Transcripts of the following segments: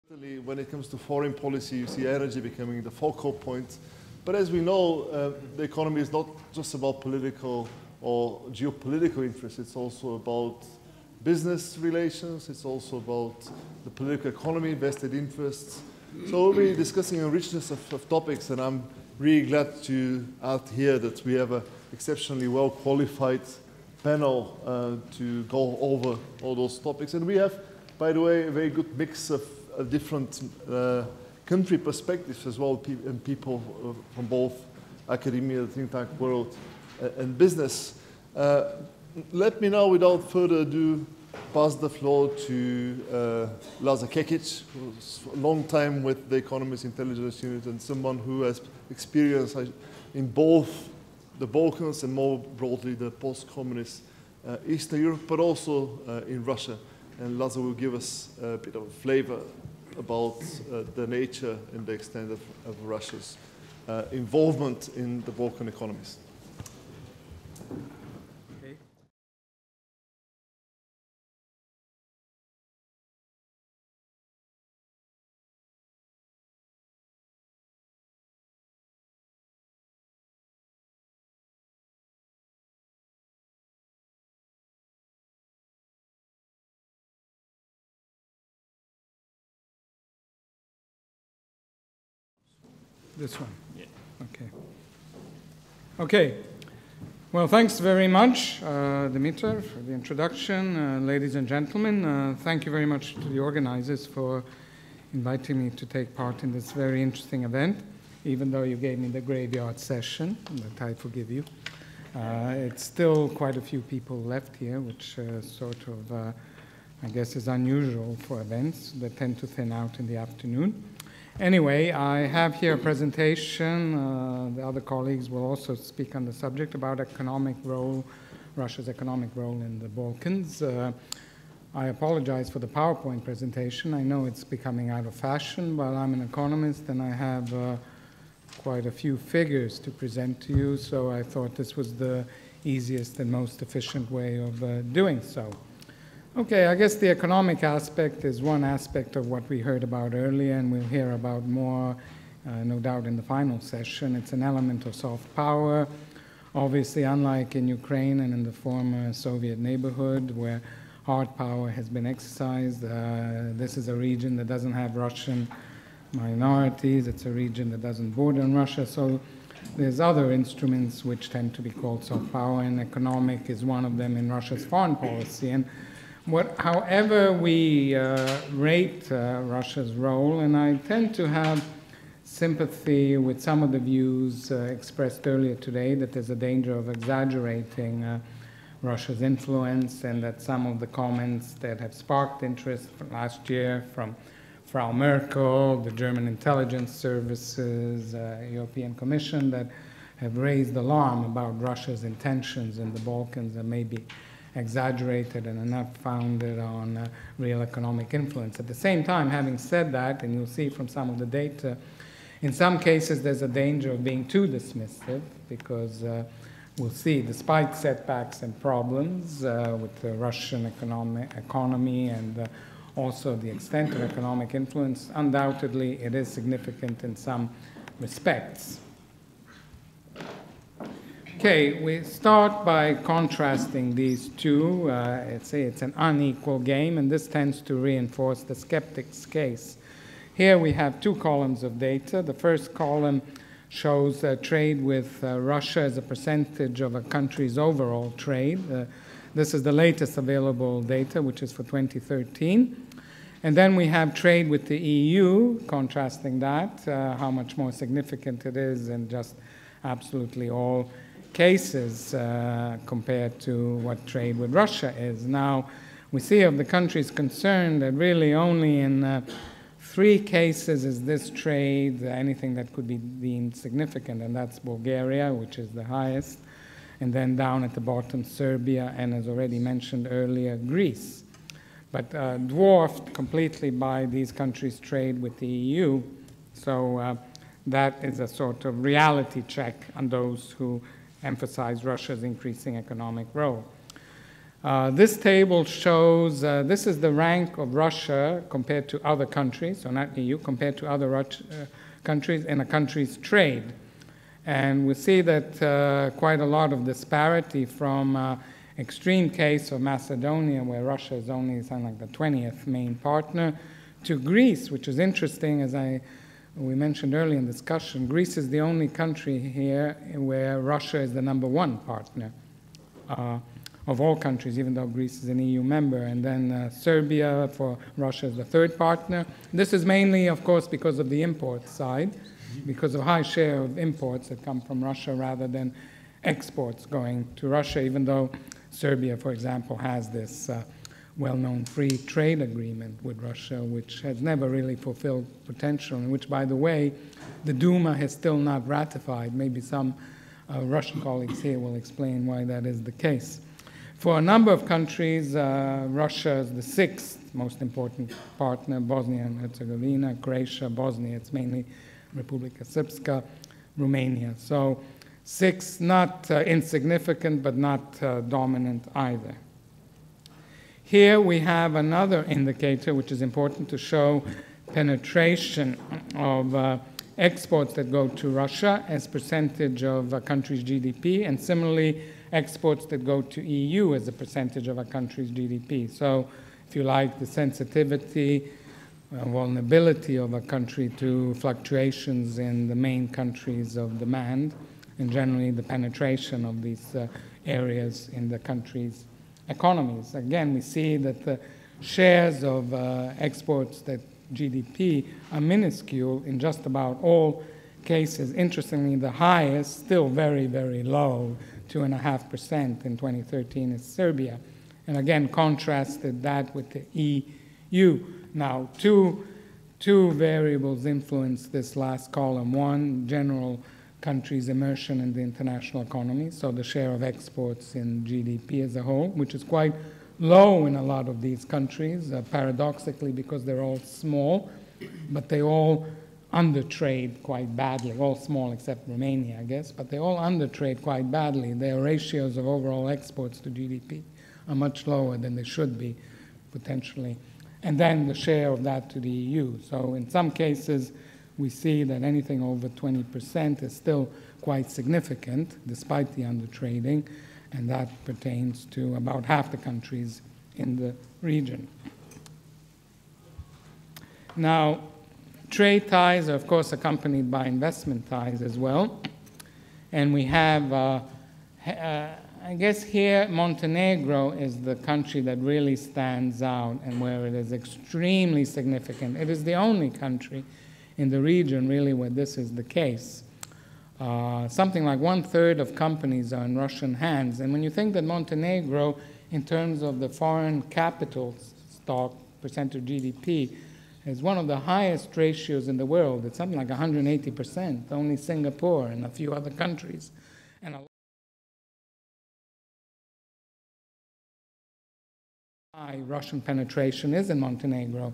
Certainly, when it comes to foreign policy, you see energy becoming the focal point. But as we know, the economy is not just about political or geopolitical interests. It's also about business relations. It's also about the political economy, vested interests. So we'll be discussing a richness of topics, and I'm really glad to add here that we have an exceptionally well-qualified panel to go over all those topics. And we have, by the way, a very good mix of different country perspectives as well, and people from both academia, the think tank world, and business. Let me now, without further ado, pass the floor to Lazar Kekic, who's a long time with the Economist Intelligence Unit and someone who has experience in both the Balkans and more broadly the post-communist Eastern Europe, but also in Russia. And Lazar will give us a bit of a flavor about the nature and the extent of Russia's involvement in the Balkan economies. Okay. This one? Yeah. Okay. Okay. Well, thanks very much, Dimitar, for the introduction. Ladies and gentlemen, thank you very much to the organizers for inviting me to take part in this very interesting event, even though you gave me the graveyard session, but I forgive you. It's still quite a few people left here, which sort of, I guess, is unusual for events that tend to thin out in the afternoon. Anyway, I have here a presentation. The other colleagues will also speak on the subject about Russia's economic role in the Balkans. I apologize for the PowerPoint presentation. I know it's becoming out of fashion, but I'm an economist and I have quite a few figures to present to you, so I thought this was the easiest and most efficient way of doing so. Okay, I guess the economic aspect is one aspect of what we heard about earlier, and we'll hear about more, no doubt, in the final session. It's an element of soft power. Obviously, unlike in Ukraine and in the former Soviet neighborhood, where hard power has been exercised, this is a region that doesn't have Russian minorities. It's a region that doesn't border on Russia, so there's other instruments which tend to be called soft power, and economic is one of them in Russia's foreign policy. And however we rate Russia's role, and I tend to have sympathy with some of the views expressed earlier today that there's a danger of exaggerating Russia's influence, and that some of the comments that have sparked interest from last year from Frau Merkel, the German intelligence services, European Commission, that have raised alarm about Russia's intentions in the Balkans and maybe exaggerated and not founded on real economic influence. At the same time, having said that, and you'll see from some of the data, in some cases there's a danger of being too dismissive, because we'll see, despite setbacks and problems with the Russian economy and also the extent of economic influence, undoubtedly it is significant in some respects. Okay, we start by contrasting these two. It's an unequal game, and this tends to reinforce the skeptic's case. Here we have two columns of data. The first column shows trade with Russia as a percentage of a country's overall trade. This is the latest available data, which is for 2013. And then we have trade with the EU, contrasting that, how much more significant it is in just absolutely all cases compared to what trade with Russia is. Now, we see of the countries concerned that really only in 3 cases is this trade anything that could be deemed significant, and that's Bulgaria, which is the highest, and then down at the bottom, Serbia, and as already mentioned earlier, Greece. But dwarfed completely by these countries' trade with the EU. So that is a sort of reality check on those who emphasize Russia's increasing economic role. This table shows, this is the rank of Russia compared to other countries, so not EU, compared to other countries in a country's trade. And we see that quite a lot of disparity from extreme case of Macedonia, where Russia is only something like the 20th main partner, to Greece, which is interesting, as we mentioned earlier in discussion. Greece is the only country here where Russia is the #1 partner of all countries, even though Greece is an EU member. And then Serbia for Russia is the 3rd partner. This is mainly, of course, because of the import side, because of high share of imports that come from Russia rather than exports going to Russia, even though Serbia, for example, has this well-known free trade agreement with Russia, which has never really fulfilled potential, and which, by the way, the Duma has still not ratified. Maybe some Russian colleagues here will explain why that is the case. For a number of countries, Russia is the 6th most important partner: Bosnia and Herzegovina, Croatia, Bosnia, it's mainly Republika Srpska, Romania. So 6, not insignificant, but not dominant either. Here we have another indicator which is important to show penetration of exports that go to Russia as percentage of a country's GDP, and similarly exports that go to EU as a percentage of a country's GDP. So if you like, the sensitivity, vulnerability of a country to fluctuations in the main countries of demand, and generally the penetration of these areas in the country's economies. Again, we see that the shares of exports that GDP are minuscule in just about all cases. Interestingly, the highest, still very, very low, 2.5% in 2013, is Serbia. And again, contrasted that with the EU. Now, two variables influence this last column. One, general countries' immersion in the international economy, so the share of exports in GDP as a whole, which is quite low in a lot of these countries, paradoxically, because they're all small, but they all undertrade quite badly, all small except Romania, I guess, but they all undertrade quite badly. Their ratios of overall exports to GDP are much lower than they should be, potentially. And then the share of that to the EU. So in some cases, we see that anything over 20% is still quite significant, despite the undertrading, and that pertains to about half the countries in the region. Now, trade ties are, of course, accompanied by investment ties as well. And we have, I guess here, Montenegro is the country that really stands out and where it is extremely significant. It is the only country in the region, really, where this is the case. Something like 1/3 of companies are in Russian hands. And when you think that Montenegro, in terms of the foreign capital stock percent of GDP, is one of the highest ratios in the world. It's something like 180%, only Singapore and a few other countries. And high Russian penetration is in Montenegro.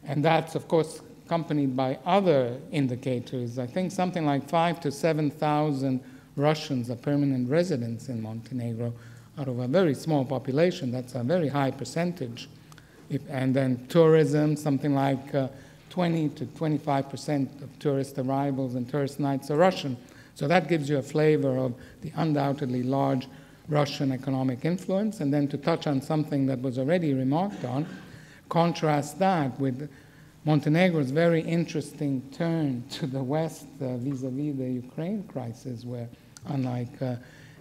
And that's, of course, accompanied by other indicators. I think something like 5,000 to 7,000 Russians are permanent residents in Montenegro. Out of a very small population, that's a very high percentage. And then tourism, something like 20 to 25% of tourist arrivals and tourist nights are Russian. So that gives you a flavor of the undoubtedly large Russian economic influence. And then to touch on something that was already remarked on, contrast that with Montenegro's very interesting turn to the West vis-a-vis the Ukraine crisis, where, unlike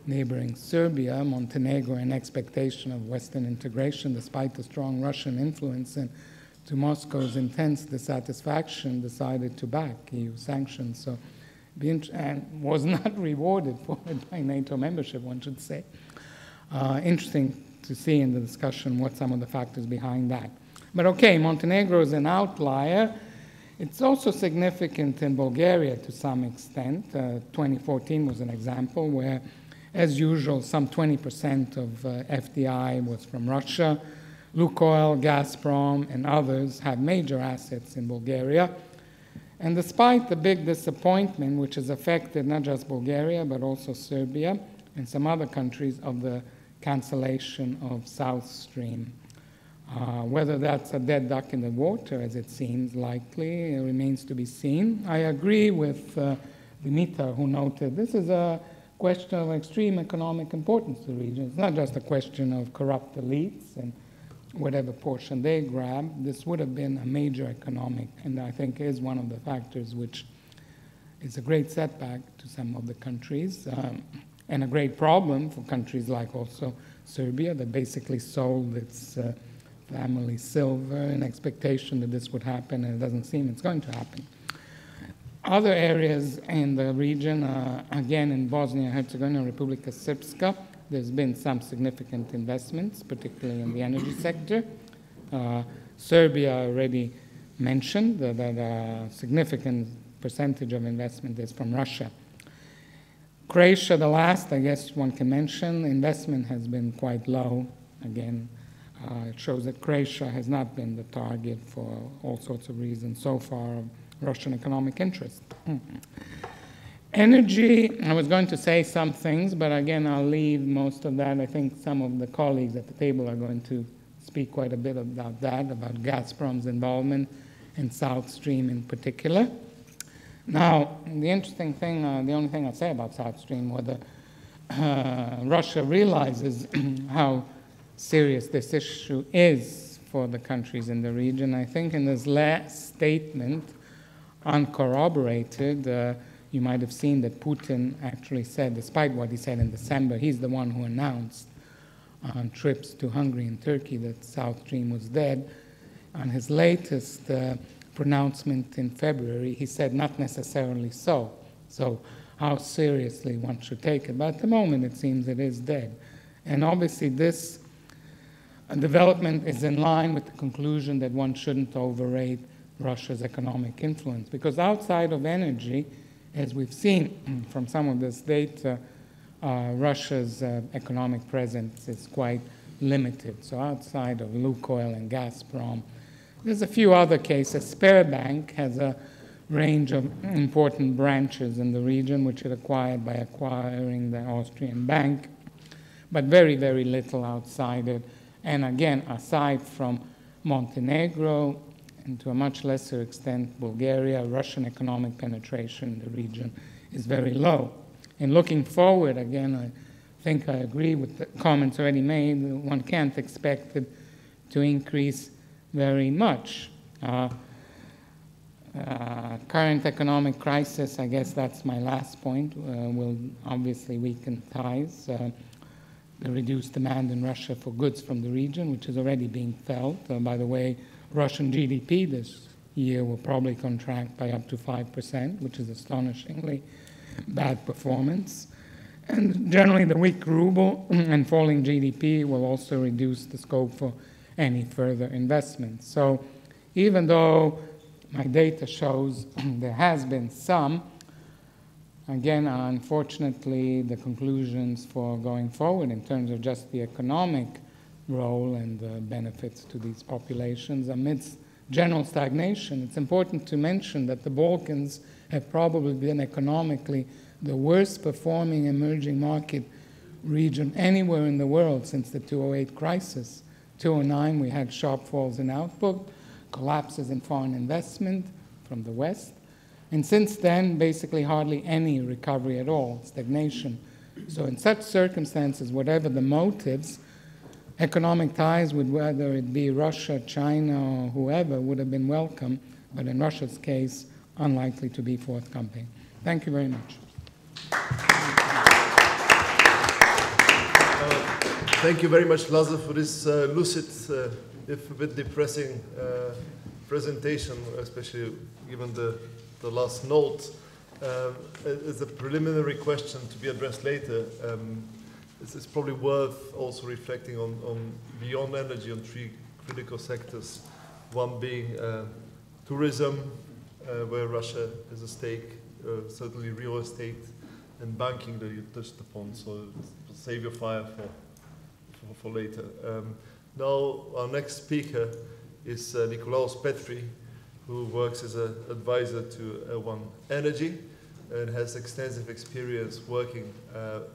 neighboring Serbia, Montenegro, in expectation of Western integration, despite the strong Russian influence and to Moscow's intense dissatisfaction, decided to back EU sanctions. So, and was not rewarded for it by NATO membership, one should say. Interesting to see in the discussion what some of the factors behind that. But okay, Montenegro is an outlier. It's also significant in Bulgaria to some extent. 2014 was an example where, as usual, some 20% of FDI was from Russia. Lukoil, Gazprom, and others have major assets in Bulgaria. And despite the big disappointment, which has affected not just Bulgaria, but also Serbia and some other countries of the cancellation of South Stream. Whether that's a dead duck in the water, as it seems likely, remains to be seen. I agree with Dimitar, who noted this is a question of extreme economic importance to the region. It's not just a question of corrupt elites and whatever portion they grab. This would have been a major economic, and I think is one of the factors which is a great setback to some of the countries, and a great problem for countries like also Serbia, that basically sold its family silver in expectation that this would happen, and it doesn't seem it's going to happen. Other areas in the region, again in Bosnia and Herzegovina, Republika Srpska, there's been some significant investments, particularly in the energy sector. Serbia already mentioned that a significant percentage of investment is from Russia. Croatia, the last, I guess one can mention, investment has been quite low. Again, it shows that Croatia has not been the target for all sorts of reasons so far of Russian economic interest. Energy, I was going to say some things, but again, I'll leave most of that. I think some of the colleagues at the table are going to speak quite a bit about that, about Gazprom's involvement in South Stream in particular. Now, the interesting thing, the only thing I'll say about South Stream, whether Russia realizes how serious this issue is for the countries in the region. I think in this last statement, uncorroborated, you might have seen that Putin actually said, despite what he said in December, he's the one who announced on trips to Hungary and Turkey that South Stream was dead. On his latest pronouncement in February, he said not necessarily so. So how seriously one should take it. But at the moment, it seems it is dead. And obviously this development is in line with the conclusion that one shouldn't overrate Russia's economic influence. Because outside of energy, as we've seen from some of this data, Russia's economic presence is quite limited. So outside of Lukoil and Gazprom, there's a few other cases. Sberbank has a range of important branches in the region, which it acquired by acquiring the Austrian bank, but very, very little outside it. And again, aside from Montenegro, and to a much lesser extent Bulgaria, Russian economic penetration in the region is very low. And looking forward, again, I think I agree with the comments already made. One can't expect it to increase very much. Current economic crisis, I guess that's my last point, will obviously weaken ties. The reduced demand in Russia for goods from the region, which is already being felt. By the way, Russian GDP this year will probably contract by up to 5%, which is astonishingly bad performance. And generally, the weak ruble and falling GDP will also reduce the scope for any further investment. So even though my data shows there has been some, again, unfortunately, the conclusions for going forward in terms of just the economic role and the benefits to these populations amidst general stagnation. It's important to mention that the Balkans have probably been economically the worst performing emerging market region anywhere in the world since the 2008 crisis. 2009, we had sharp falls in output, collapses in foreign investment from the West. And since then, basically hardly any recovery at all, stagnation. So in such circumstances, whatever the motives, economic ties with whether it be Russia, China, or whoever would have been welcome, but in Russia's case, unlikely to be forthcoming. Thank you very much. Thank you very much, Lazar, for this lucid, if a bit depressing presentation, especially given the last note. As a preliminary question to be addressed later, it's probably worth also reflecting on beyond energy on three critical sectors. One being tourism, where Russia has a stake, certainly real estate, and banking that you touched upon. So save your fire for later. Now our next speaker is Nikolaos Petri, who works as an advisor to One Energy. and has extensive experience working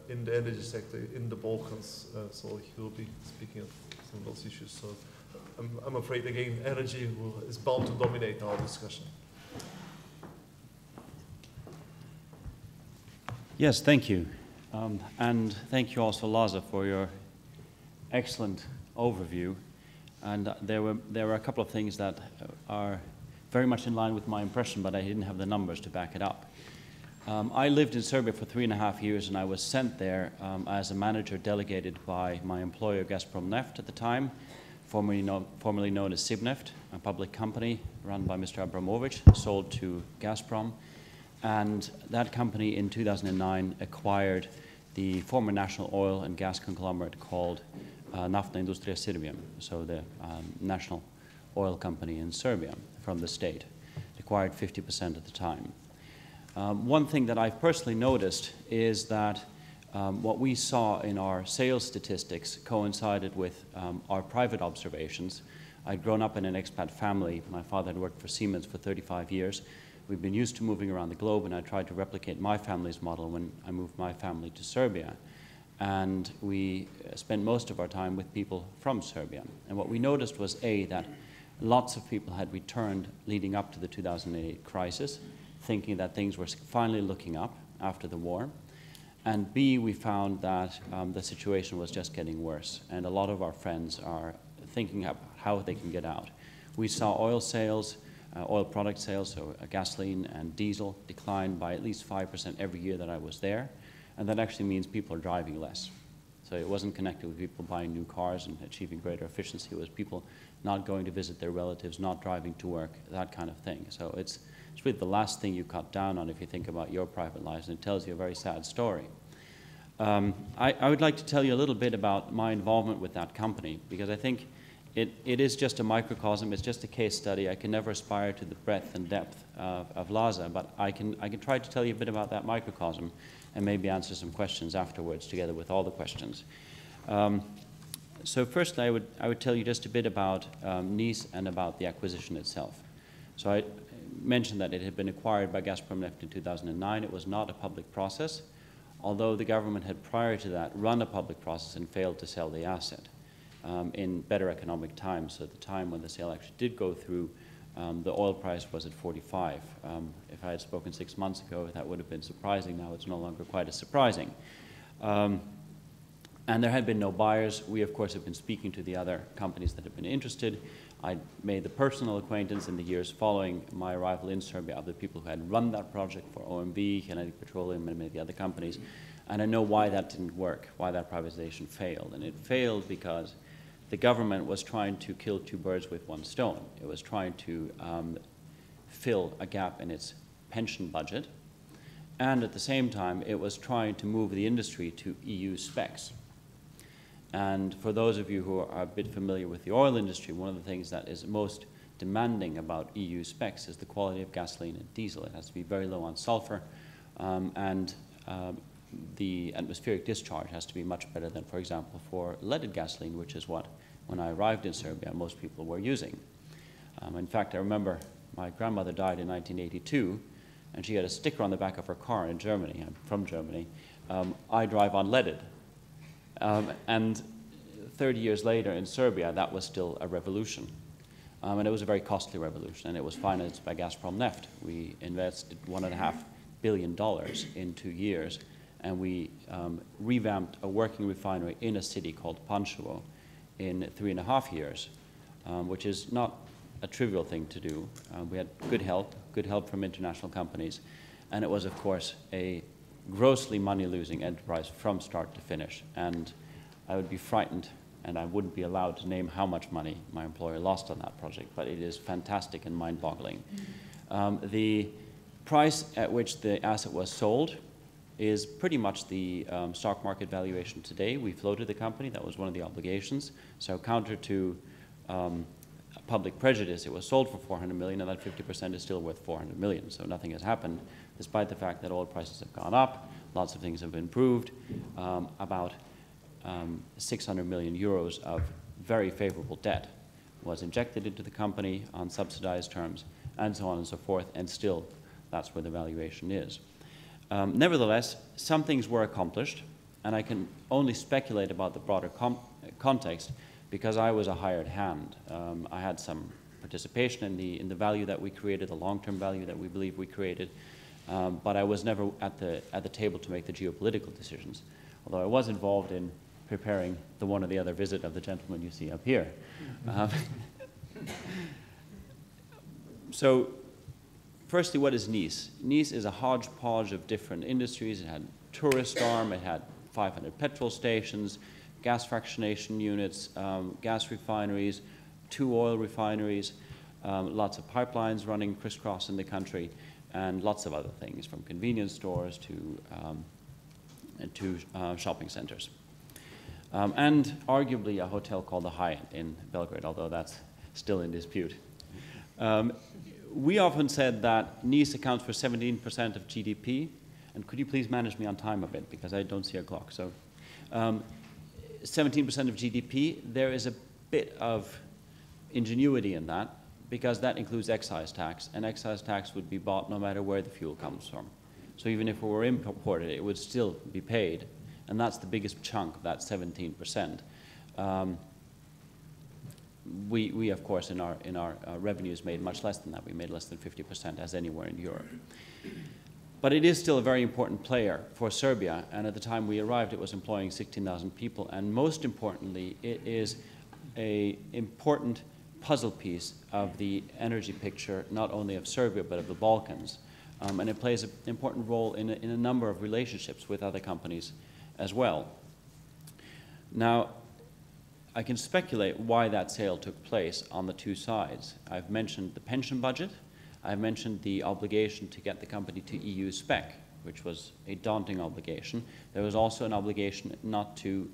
in the energy sector in the Balkans. So he will be speaking of some of those issues. So I'm afraid, again, energy is bound to dominate our discussion. Yes, thank you. And thank you also, Laza, for your excellent overview. And there were a couple of things that are very much in line with my impression, but I didn't have the numbers to back it up. I lived in Serbia for 3.5 years, and I was sent there as a manager delegated by my employer, Gazprom Neft, at the time, formerly known as Sibneft, a public company run by Mr. Abramovich, sold to Gazprom. And that company in 2009 acquired the former national oil and gas conglomerate called Naftna Industrija Srbija, so the national oil company in Serbia from the state. It acquired 50% at the time. One thing that I've personally noticed is that what we saw in our sales statistics coincided with our private observations. I'd grown up in an expat family. My father had worked for Siemens for 35 years. We've been used to moving around the globe, and I tried to replicate my family's model when I moved my family to Serbia. And we spent most of our time with people from Serbia. And what we noticed was, A, that lots of people had returned leading up to the 2008 crisis, thinking that things were finally looking up after the war. And B, we found that the situation was just getting worse. And a lot of our friends are thinking of how they can get out. We saw oil sales, oil product sales, so gasoline and diesel, decline by at least 5% every year that I was there. And that actually means people are driving less. So it wasn't connected with people buying new cars and achieving greater efficiency. It was people not going to visit their relatives, not driving to work, that kind of thing. So it's really the last thing you cut down on if you think about your private lives, and it tells you a very sad story. I would like to tell you a little bit about my involvement with that company, because I think it is just a microcosm, it's just a case study. I can never aspire to the breadth and depth of Laza, but I can try to tell you a bit about that microcosm and maybe answer some questions afterwards together with all the questions. So first I would tell you just a bit about Nice and about the acquisition itself. So I mentioned that it had been acquired by Gazprom Neft in 2009. It was not a public process, although the government had prior to that run a public process and failed to sell the asset in better economic times. So at the time when the sale actually did go through, the oil price was at 45. If I had spoken 6 months ago, that would have been surprising. Now it's no longer quite as surprising. And there had been no buyers. We, of course, have been speaking to the other companies that have been interested. I made the personal acquaintance in the years following my arrival in Serbia of the people who had run that project for OMV, Kinetic Petroleum, and many of the other companies. And I know why that didn't work, why that privatization failed. And it failed because the government was trying to kill two birds with one stone. It was trying to fill a gap in its pension budget, and at the same time, it was trying to move the industry to EU specs. And for those of you who are a bit familiar with the oil industry, one of the things that is most demanding about EU specs is the quality of gasoline and diesel. It has to be very low on sulfur, and the atmospheric discharge has to be much better than, for example, for leaded gasoline, which is what, when I arrived in Serbia, most people were using. In fact, I remember my grandmother died in 1982, and she had a sticker on the back of her car in Germany. I'm from Germany. I drive unleaded. And 30 years later in Serbia, that was still a revolution. And it was a very costly revolution, and it was financed by Gazprom Neft. We invested $1.5 billion in 2 years, and we revamped a working refinery in a city called Pančevo in 3.5 years, which is not a trivial thing to do. We had good help from international companies, and it was, of course, a grossly money-losing enterprise from start to finish. And I would be frightened, and I wouldn't be allowed to name how much money my employer lost on that project, but it is fantastic and mind-boggling. The price at which the asset was sold is pretty much the stock market valuation today. We floated the company. That was one of the obligations. So counter to public prejudice, it was sold for 400 million, and that 50% is still worth 400 million. So nothing has happened, despite the fact that oil prices have gone up, lots of things have improved. About 600 million euros of very favorable debt was injected into the company on subsidized terms, and so on and so forth, and still that's where the valuation is. Nevertheless, some things were accomplished, and I can only speculate about the broader context because I was a hired hand. I had some participation in the value that we created, the long-term value that we believe we created, but I was never at the table to make the geopolitical decisions, although I was involved in preparing the one or the other visit of the gentleman you see up here. So, firstly, what is Nice? Nice is a hodgepodge of different industries. It had tourist arm, it had 500 petrol stations, gas fractionation units, gas refineries, 2 oil refineries, lots of pipelines running crisscross in the country, and lots of other things, from convenience stores to shopping centers. And arguably a hotel called the Hyatt in Belgrade, although that's still in dispute. We often said that Nice accounts for 17% of GDP, and could you please manage me on time a bit, because I don't see a clock. So 17% of GDP, there is a bit of ingenuity in that, because that includes excise tax, and excise tax would be bought no matter where the fuel comes from. So even if it were imported, it would still be paid, and that's the biggest chunk of that 17%. We of course, in our revenues made much less than that. We made less than 50% as anywhere in Europe. But it is still a very important player for Serbia, and at the time we arrived, it was employing 16,000 people, and most importantly, it is an important puzzle piece of the energy picture, not only of Serbia, but of the Balkans. And it plays an important role in a number of relationships with other companies as well. Now, I can speculate why that sale took place on the two sides. I've mentioned the pension budget. I've mentioned the obligation to get the company to EU spec, which was a daunting obligation. There was also an obligation not to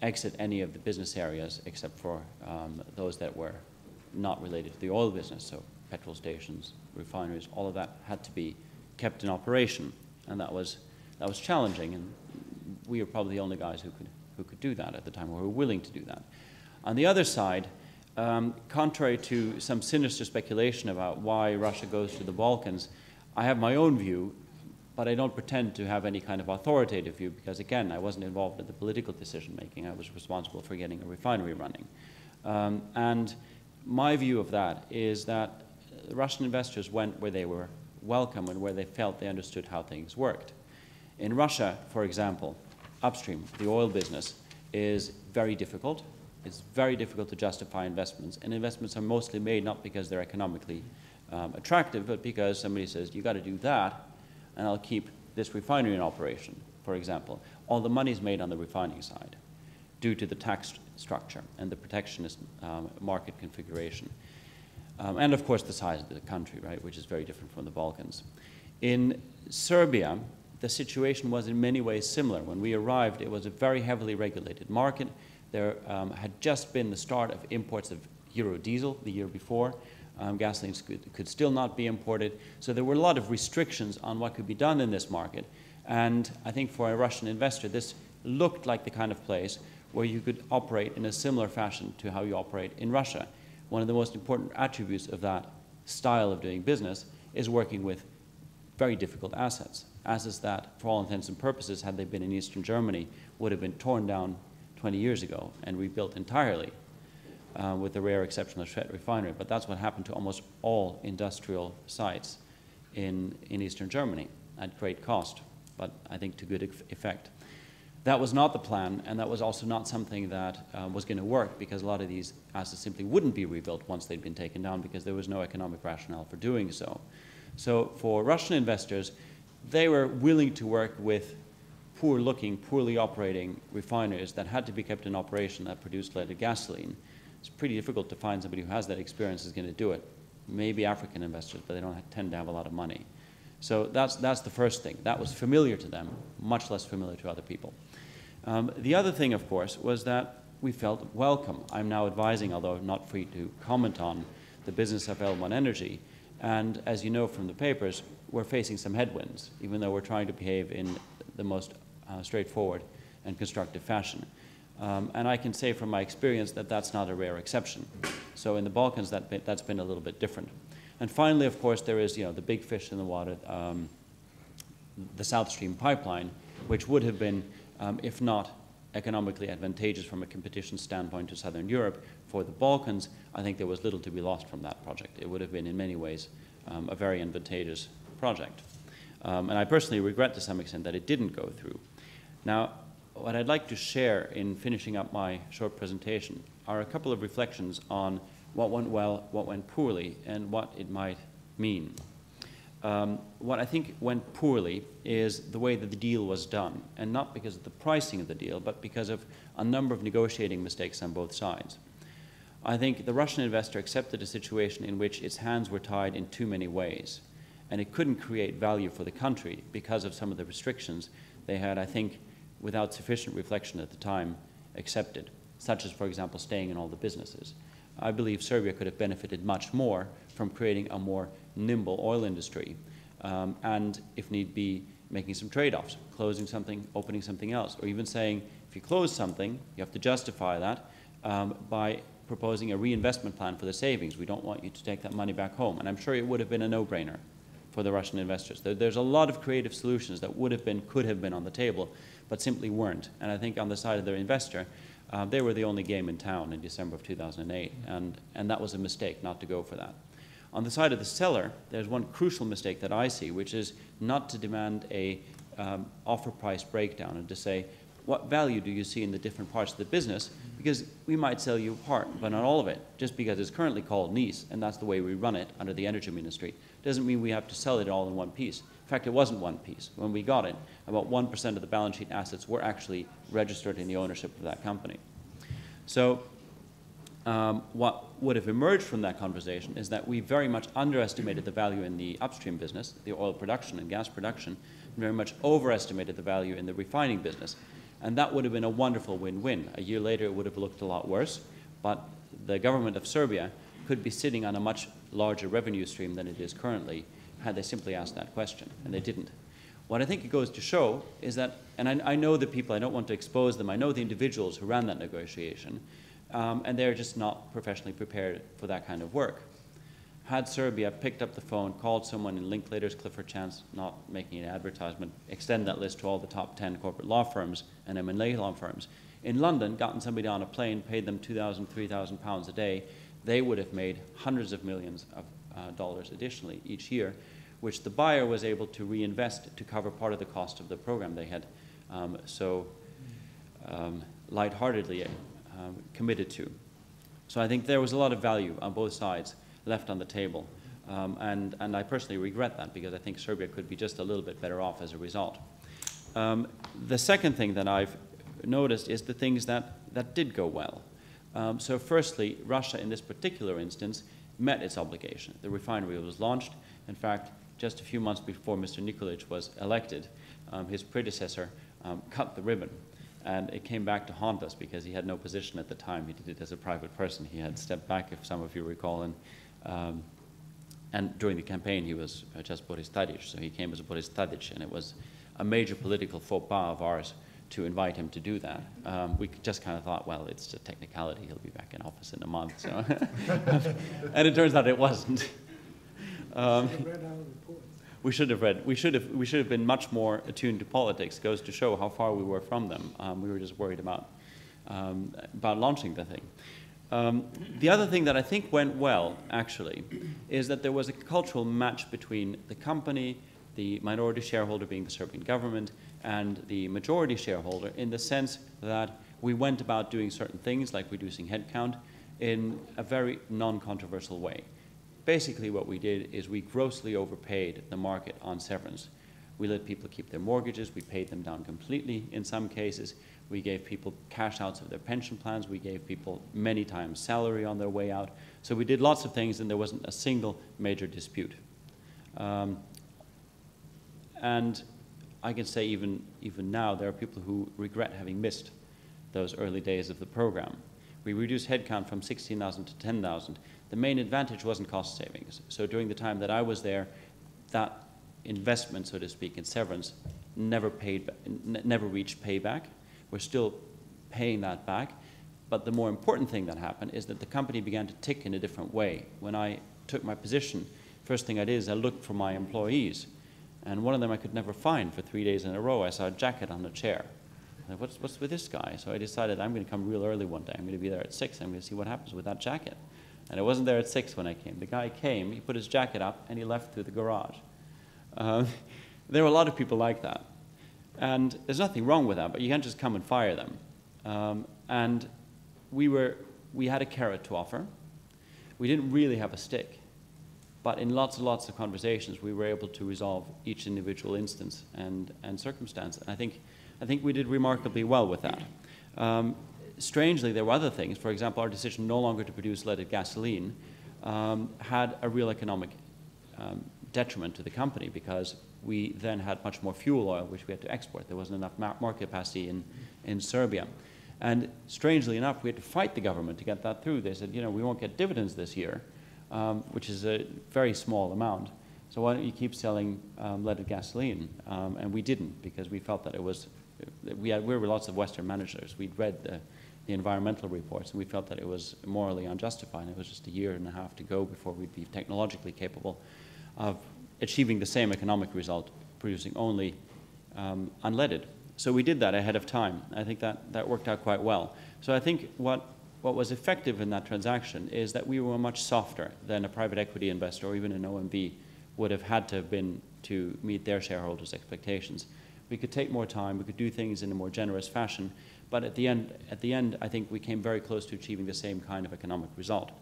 exit any of the business areas except for those that were not related to the oil business, so petrol stations, refineries, all of that had to be kept in operation, and that was challenging, and we were probably the only guys who could do that at the time, or who were willing to do that. On the other side, contrary to some sinister speculation about why Russia goes to the Balkans, I have my own view, but I don't pretend to have any kind of authoritative view because, again, I wasn't involved in the political decision-making. I was responsible for getting a refinery running. And my view of that is that Russian investors went where they were welcome and where they felt they understood how things worked. In Russia, for example, upstream, the oil business, is very difficult. It's very difficult to justify investments, and investments are mostly made not because they're economically attractive, but because somebody says, you got to do that, and I'll keep this refinery in operation, for example. All the money's made on the refining side due to the tax structure and the protectionist market configuration. And of course the size of the country, right, which is very different from the Balkans. In Serbia, the situation was in many ways similar. When we arrived, it was a very heavily regulated market. There had just been the start of imports of Euro diesel the year before. Gasolines could still not be imported. So there were a lot of restrictions on what could be done in this market. And I think for a Russian investor, this looked like the kind of place where you could operate in a similar fashion to how you operate in Russia. One of the most important attributes of that style of doing business is working with very difficult assets. Assets that, for all intents and purposes, had they been in Eastern Germany, would have been torn down 20 years ago and rebuilt entirely, with the rare exception of Schwedt refinery. But that's what happened to almost all industrial sites in Eastern Germany at great cost, but I think to good effect. That was not the plan, and that was also not something that was going to work, because a lot of these assets simply wouldn't be rebuilt once they'd been taken down, because there was no economic rationale for doing so. So for Russian investors, they were willing to work with poor-looking, poorly operating refineries that had to be kept in operation that produced leaded gasoline. It's pretty difficult to find somebody who has that experience is going to do it. Maybe African investors, but they don't tend to have a lot of money. So that's the first thing. That was familiar to them, much less familiar to other people. The other thing, of course, was that we felt welcome. I'm now advising, although not free to comment on, the business of L1 Energy. And as you know from the papers, we're facing some headwinds, even though we're trying to behave in the most straightforward and constructive fashion. And I can say from my experience that that's not a rare exception. So in the Balkans, that's been a little bit different. And finally, of course, there is the big fish in the water, the South Stream pipeline, which would have been, if not economically advantageous from a competition standpoint to Southern Europe, for the Balkans, I think there was little to be lost from that project. It would have been in many ways a very advantageous project. And I personally regret to some extent that it didn't go through. Now, what I'd like to share in finishing up my short presentation are a couple of reflections on what went well, what went poorly, and what it might mean. What I think went poorly is the way that the deal was done, and not because of the pricing of the deal, but because of a number of negotiating mistakes on both sides. I think the Russian investor accepted a situation in which its hands were tied in too many ways, and it couldn't create value for the country because of some of the restrictions they had, I think, without sufficient reflection at the time, accepted, such as, for example, staying in all the businesses. I believe Serbia could have benefited much more from creating a more nimble oil industry, and, if need be, making some trade-offs, closing something, opening something else, or even saying, if you close something, you have to justify that by proposing a reinvestment plan for the savings. We don't want you to take that money back home. And I'm sure it would have been a no-brainer for the Russian investors. There's a lot of creative solutions that would have been, could have been on the table, but simply weren't. And I think on the side of their investor, they were the only game in town in December of 2008, and that was a mistake not to go for that. On the side of the seller, there's one crucial mistake that I see, which is not to demand a offer price breakdown and to say, what value do you see in the different parts of the business? Because we might sell you a part, but not all of it. Just because it's currently called NIS, and that's the way we run it under the energy ministry, doesn't mean we have to sell it all in one piece. In fact, it wasn't one piece. When we got it, about 1% of the balance sheet assets were actually registered in the ownership of that company. So what would have emerged from that conversation is that we very much underestimated the value in the upstream business, the oil production and gas production, and very much overestimated the value in the refining business. And that would have been a wonderful win-win. A year later, it would have looked a lot worse, but the government of Serbia could be sitting on a much larger revenue stream than it is currently had they simply asked that question, and they didn't. What I think it goes to show is that, and I know the people, I don't want to expose them, I know the individuals who ran that negotiation, and they're just not professionally prepared for that kind of work. Had Serbia picked up the phone, called someone in Linklaters, Clifford Chance, not making an advertisement, extend that list to all the top 10 corporate law firms and M&A law firms, in London, gotten somebody on a plane, paid them £2,000, £3,000 a day, they would have made hundreds of millions of dollars additionally each year, which the buyer was able to reinvest to cover part of the cost of the program they had so lightheartedly committed to. So I think there was a lot of value on both sides left on the table. And I personally regret that because I think Serbia could be just a little bit better off as a result. The second thing that I've noticed is the things that did go well. So firstly, Russia in this particular instance met its obligation. The refinery was launched. In fact, just a few months before Mr. Nikolic was elected, his predecessor cut the ribbon. And it came back to haunt us because he had no position at the time. He did it as a private person. He had stepped back, if some of you recall, and during the campaign he was just Boris Tadic, so he came as Boris Tadic, and it was a major political faux pas of ours to invite him to do that. We just kind of thought, well, it's a technicality, he'll be back in office in a month. So and it turns out it wasn't. We should have been much more attuned to politics. It goes to show how far we were from them. We were just worried about launching the thing. The other thing that I think went well, actually, is that there was a cultural match between the company, the minority shareholder being the Serbian government, and the majority shareholder, in the sense that we went about doing certain things, like reducing headcount, in a very non-controversial way. Basically, what we did is we grossly overpaid the market on severance. We let people keep their mortgages. We paid them down completely in some cases. We gave people cash outs of their pension plans. We gave people many times salary on their way out. So we did lots of things, and there wasn't a single major dispute. And I can say even now, there are people who regret having missed those early days of the program. We reduced headcount from 16,000 to 10,000. The main advantage wasn't cost savings. So during the time that I was there, that investment, so to speak, in severance never reached payback. We're still paying that back. But the more important thing that happened is that the company began to tick in a different way. When I took my position, first thing I did is I looked for my employees. And one of them I could never find for 3 days in a row. I saw a jacket on a chair. I'm like, what's with this guy? So I decided I'm going to come real early one day. I'm going to be there at 6. I'm going to see what happens with that jacket. And I wasn't there at 6 when I came. The guy came, he put his jacket up, and he left through the garage. There were a lot of people like that. And there's nothing wrong with that, but you can't just come and fire them. And we had a carrot to offer. We didn't really have a stick. But in lots and lots of conversations, we were able to resolve each individual instance and circumstance. And I think we did remarkably well with that. Strangely, there were other things. For example, our decision no longer to produce leaded gasoline had a real economic detriment to the company, because we then had much more fuel oil, which we had to export. There wasn't enough market capacity in Serbia. And strangely enough, we had to fight the government to get that through. They said, you know, we won't get dividends this year, which is a very small amount. So why don't you keep selling leaded gasoline? And we didn't, because we felt that it was, we were lots of Western managers. We'd read the environmental reports, and we felt that it was morally unjustified. It was just a year and a half to go before we'd be technologically capable of achieving the same economic result, producing only unleaded. So we did that ahead of time. I think that worked out quite well. So I think what was effective in that transaction is that we were much softer than a private equity investor or even an OMB would have had to have been to meet their shareholders' expectations. We could take more time, we could do things in a more generous fashion, but at the end, I think we came very close to achieving the same kind of economic result.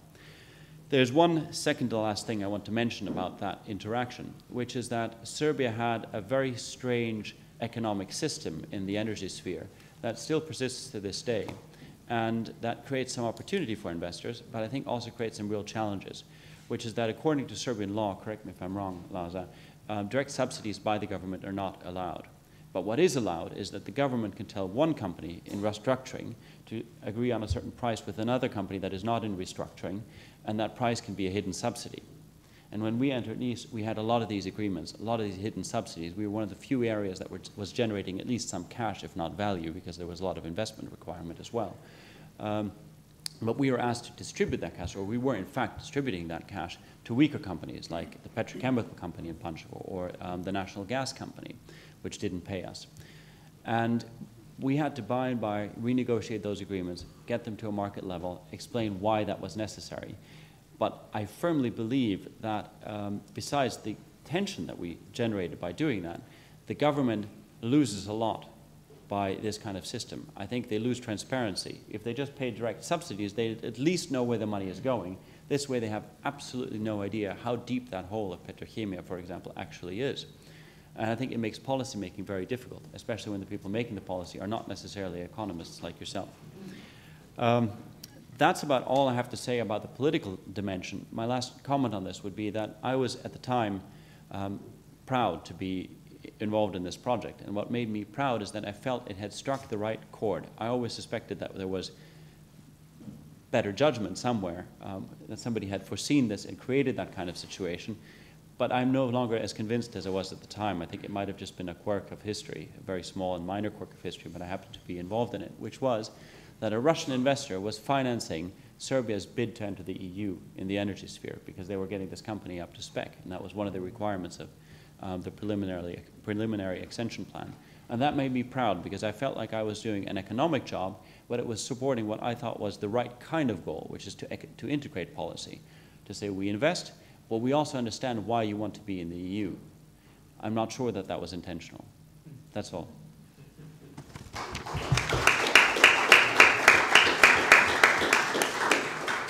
There's one second to last thing I want to mention about that interaction, which is that Serbia had a very strange economic system in the energy sphere that still persists to this day, and that creates some opportunity for investors, but I think also creates some real challenges, which is that according to Serbian law, correct me if I'm wrong, Laza, direct subsidies by the government are not allowed. But what is allowed is that the government can tell one company in restructuring to agree on a certain price with another company that is not in restructuring, and that price can be a hidden subsidy. And when we entered NIS, we had a lot of these agreements, a lot of these hidden subsidies. We were one of the few areas that was generating at least some cash, if not value, because there was a lot of investment requirement as well. But we were asked to distribute that cash, or we were in fact distributing that cash to weaker companies like the petrochemical company in Pančevo or the national gas company, which didn't pay us. And we had to by and by renegotiate those agreements, get them to a market level, explain why that was necessary. But I firmly believe that besides the tension that we generated by doing that, the government loses a lot by this kind of system. I think they lose transparency. If they just pay direct subsidies, they at least know where the money is going. This way they have absolutely no idea how deep that hole of petrochemia, for example, actually is. And I think it makes policy making very difficult, especially when the people making the policy are not necessarily economists like yourself. That's about all I have to say about the political dimension. My last comment on this would be that I was, at the time, proud to be involved in this project. And what made me proud is that I felt it had struck the right chord. I always suspected that there was better judgment somewhere, that somebody had foreseen this and created that kind of situation. But I'm no longer as convinced as I was at the time. I think it might have just been a quirk of history, a very small and minor quirk of history, but I happened to be involved in it, which was that a Russian investor was financing Serbia's bid to enter the EU in the energy sphere because they were getting this company up to spec, and that was one of the requirements of the preliminary extension plan. And that made me proud because I felt like I was doing an economic job, but it was supporting what I thought was the right kind of goal, which is to integrate policy, to say we invest, but we also understand why you want to be in the EU. I'm not sure that that was intentional. That's all.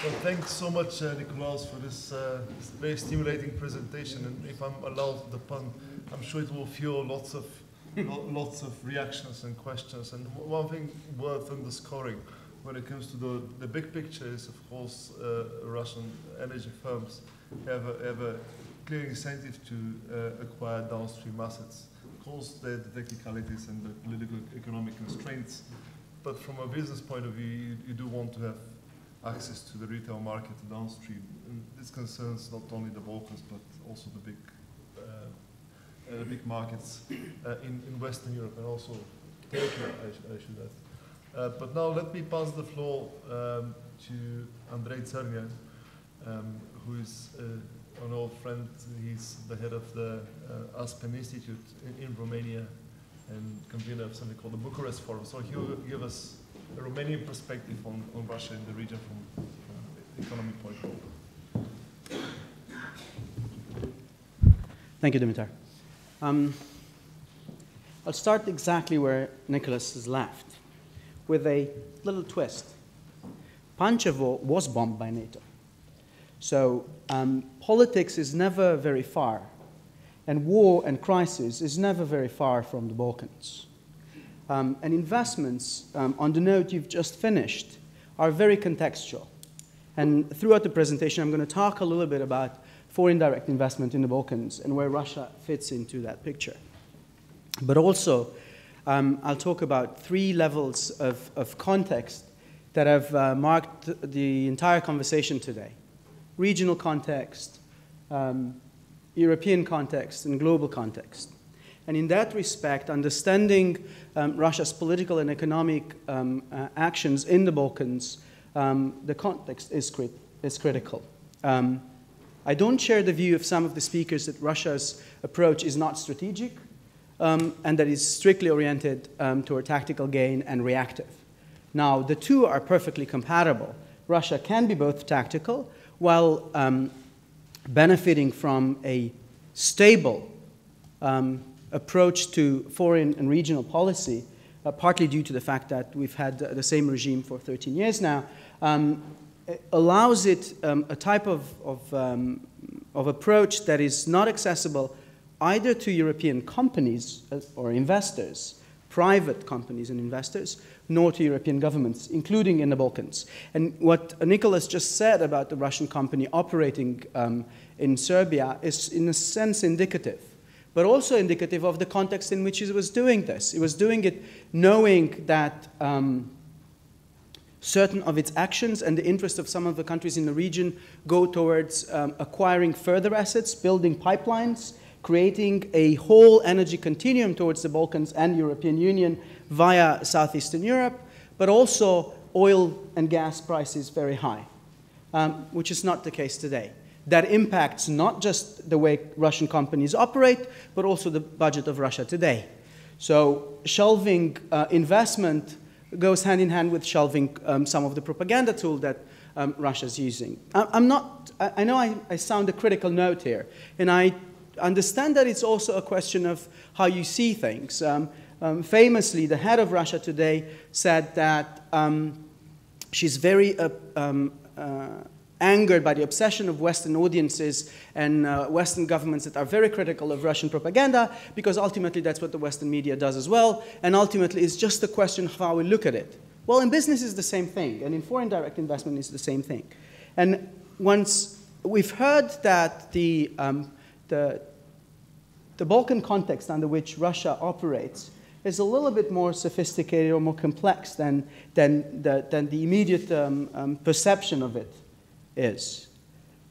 Well, thanks so much, Nikolaos, for this very stimulating presentation. And if I'm allowed the pun, I'm sure it will fuel lots of reactions and questions. And one thing worth underscoring when it comes to the big picture is, of course, Russian energy firms have a clear incentive to acquire downstream assets. Of course, there are the technicalities and the political economic constraints, but from a business point of view, you do want to have access to the retail market downstream. And this concerns not only the Balkans, but also the big markets in Western Europe and also Turkey, I should add. But now let me pass the floor to Andrej Czerniak, who is an old friend. He's the head of the Aspen Institute in Romania and convener of something called the Bucharest Forum. So he'll give us a Romanian perspective on Russia and the region from the economic point of view. Thank you, Dimitar. I'll start exactly where Nicholas has left, with a little twist. Pančevo was bombed by NATO. So politics is never very far, and war and crisis is never very far from the Balkans. And investments, on the note you've just finished, are very contextual. And throughout the presentation, I'm going to talk a little bit about foreign direct investment in the Balkans and where Russia fits into that picture. But also, I'll talk about 3 levels of context that have marked the entire conversation today. Regional context, European context, and global context. And in that respect, understanding Russia's political and economic actions in the Balkans, the context is critical. I don't share the view of some of the speakers that Russia's approach is not strategic and that is strictly oriented toward tactical gain and reactive. Now, the two are perfectly compatible. Russia can be both tactical while benefiting from a stable approach to foreign and regional policy, partly due to the fact that we've had the same regime for 13 years now, allows it a type of approach that is not accessible either to European companies or investors, private companies and investors, nor to European governments, including in the Balkans. And what Nicholas just said about the Russian company operating in Serbia is in a sense indicative, but also indicative of the context in which it was doing this. It was doing it knowing that certain of its actions and the interest of some of the countries in the region go towards acquiring further assets, building pipelines, creating a whole energy continuum towards the Balkans and European Union via Southeastern Europe, but also oil and gas prices very high, which is not the case today. That impacts not just the way Russian companies operate, but also the budget of Russia today. So shelving investment goes hand in hand with shelving some of the propaganda tool that Russia's using. I know I sound a critical note here, and I understand that it's also a question of how you see things. Famously, the head of Russia today said that she's very angered by the obsession of Western audiences and Western governments that are very critical of Russian propaganda, because ultimately that's what the Western media does as well, and ultimately it's just a question of how we look at it. Well, in business it's the same thing, and in foreign direct investment it's the same thing. And once we've heard that the Balkan context under which Russia operates is a little bit more sophisticated or more complex than the immediate perception of it is.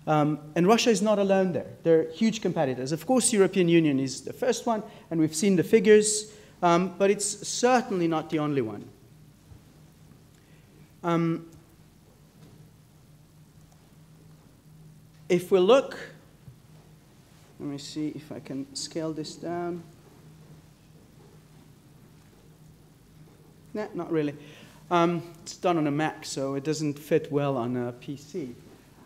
And Russia is not alone there. They're huge competitors. Of course, European Union is the first one, and we've seen the figures, but it's certainly not the only one. If we look, let me see if I can scale this down. Nah, not really. It's done on a Mac, so it doesn't fit well on a PC.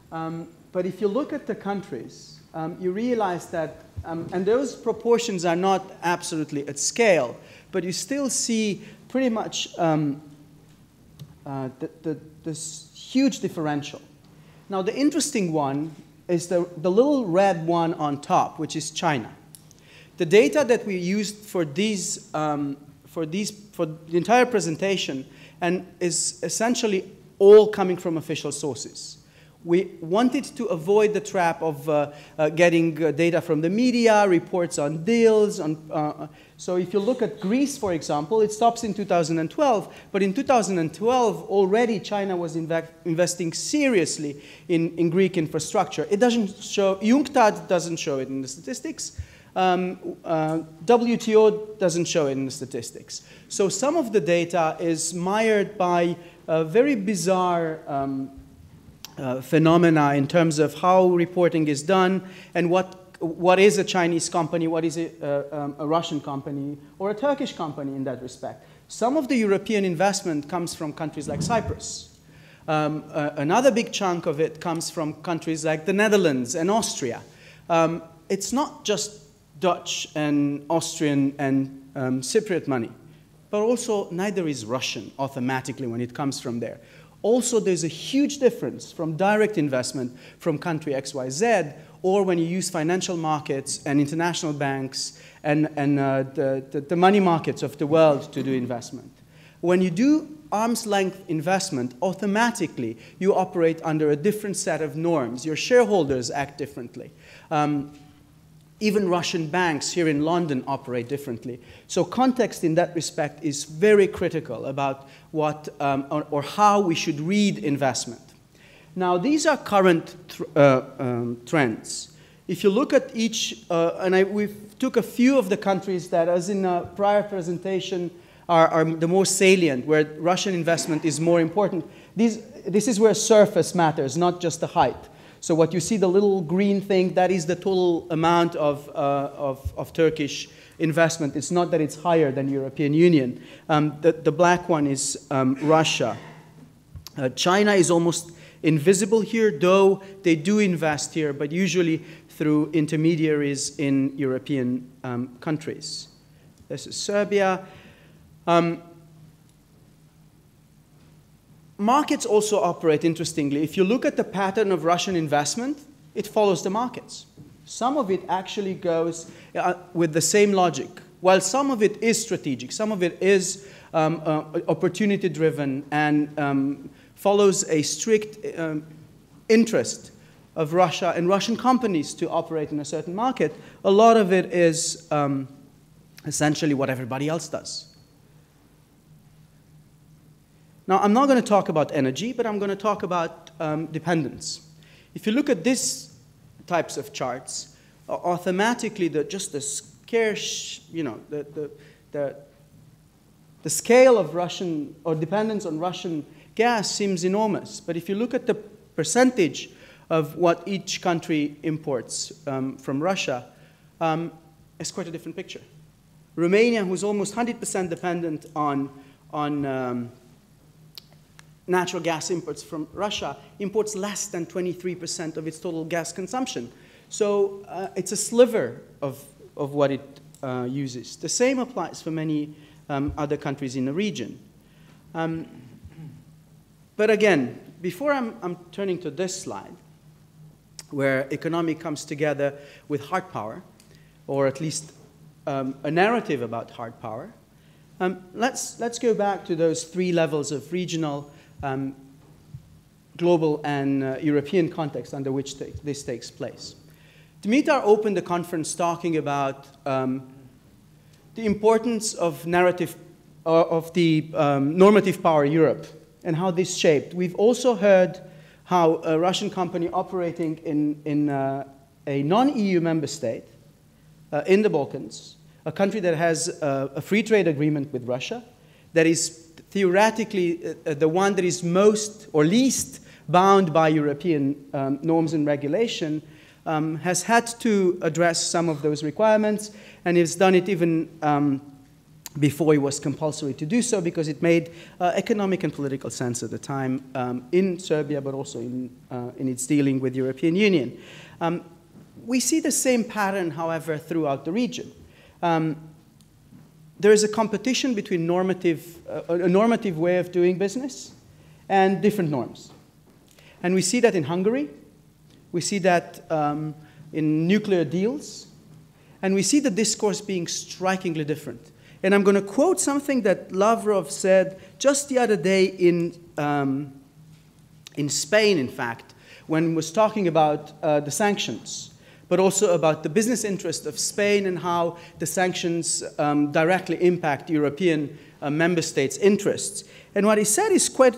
But if you look at the countries, you realize that, and those proportions are not absolutely at scale, but you still see pretty much this huge differential. Now, the interesting one is the little red one on top, which is China. The data that we used for for the entire presentation and is essentially all coming from official sources. We wanted to avoid the trap of getting data from the media, reports on deals. So if you look at Greece, for example, it stops in 2012. But in 2012, already China was investing seriously in Greek infrastructure. It doesn't show, UNCTAD doesn't show it in the statistics. WTO doesn't show it in the statistics. So some of the data is mired by very bizarre phenomena in terms of how reporting is done and what is a Chinese company, what is a Russian company, or a Turkish company in that respect. Some of the European investment comes from countries like Cyprus. Another big chunk of it comes from countries like the Netherlands and Austria. It's not just Dutch and Austrian and Cypriot money, but also neither is Russian automatically when it comes from there. Also, there's a huge difference from direct investment from country XYZ, or when you use financial markets and international banks and the money markets of the world to do investment. When you do arm's length investment, automatically you operate under a different set of norms. Your shareholders act differently. Even Russian banks here in London operate differently. So context in that respect is very critical about what or how we should read investment. Now, these are current trends. If you look at each, we took a few of the countries that, as in a prior presentation, are the most salient, where Russian investment is more important. This is where surface matters, not just the height. So what you see, the little green thing, that is the total amount of Turkish investment. It's not that it's higher than European Union. The black one is Russia. China is almost invisible here, though they do invest here, but usually through intermediaries in European countries. This is Serbia. Markets also operate interestingly. If you look at the pattern of Russian investment, it follows the markets. Some of it actually goes with the same logic, while some of it is strategic, some of it is opportunity-driven and follows a strict interest of Russia and Russian companies to operate in a certain market. A lot of it is essentially what everybody else does. Now, I'm not going to talk about energy, but I'm going to talk about dependence. If you look at these types of charts, automatically just the scarce, the scale of Russian or dependence on Russian gas seems enormous. But if you look at the percentage of what each country imports from Russia, it's quite a different picture. Romania, who's almost 100% dependent on natural gas imports from Russia, imports less than 23% of its total gas consumption. So it's a sliver of what it uses. The same applies for many other countries in the region. But again, before I'm turning to this slide, where economy comes together with hard power, or at least a narrative about hard power, let's go back to those three levels of regional, global, and European context under which this takes place. Dimitar opened the conference talking about the importance of narrative, of the normative power of Europe and how this shaped. We've also heard how a Russian company operating in a non-EU member state in the Balkans, a country that has a free trade agreement with Russia, that is theoretically the one that is most or least bound by European norms and regulation, has had to address some of those requirements, and has done it even before it was compulsory to do so, because it made economic and political sense at the time in Serbia, but also in its dealing with the European Union. We see the same pattern, however, throughout the region. There is a competition between a normative way of doing business and different norms. And we see that in Hungary. We see that in nuclear deals. And we see the discourse being strikingly different. And I'm going to quote something that Lavrov said just the other day in Spain, in fact, when he was talking about the sanctions, but also about the business interest of Spain and how the sanctions directly impact European member states' interests. And what he said is quite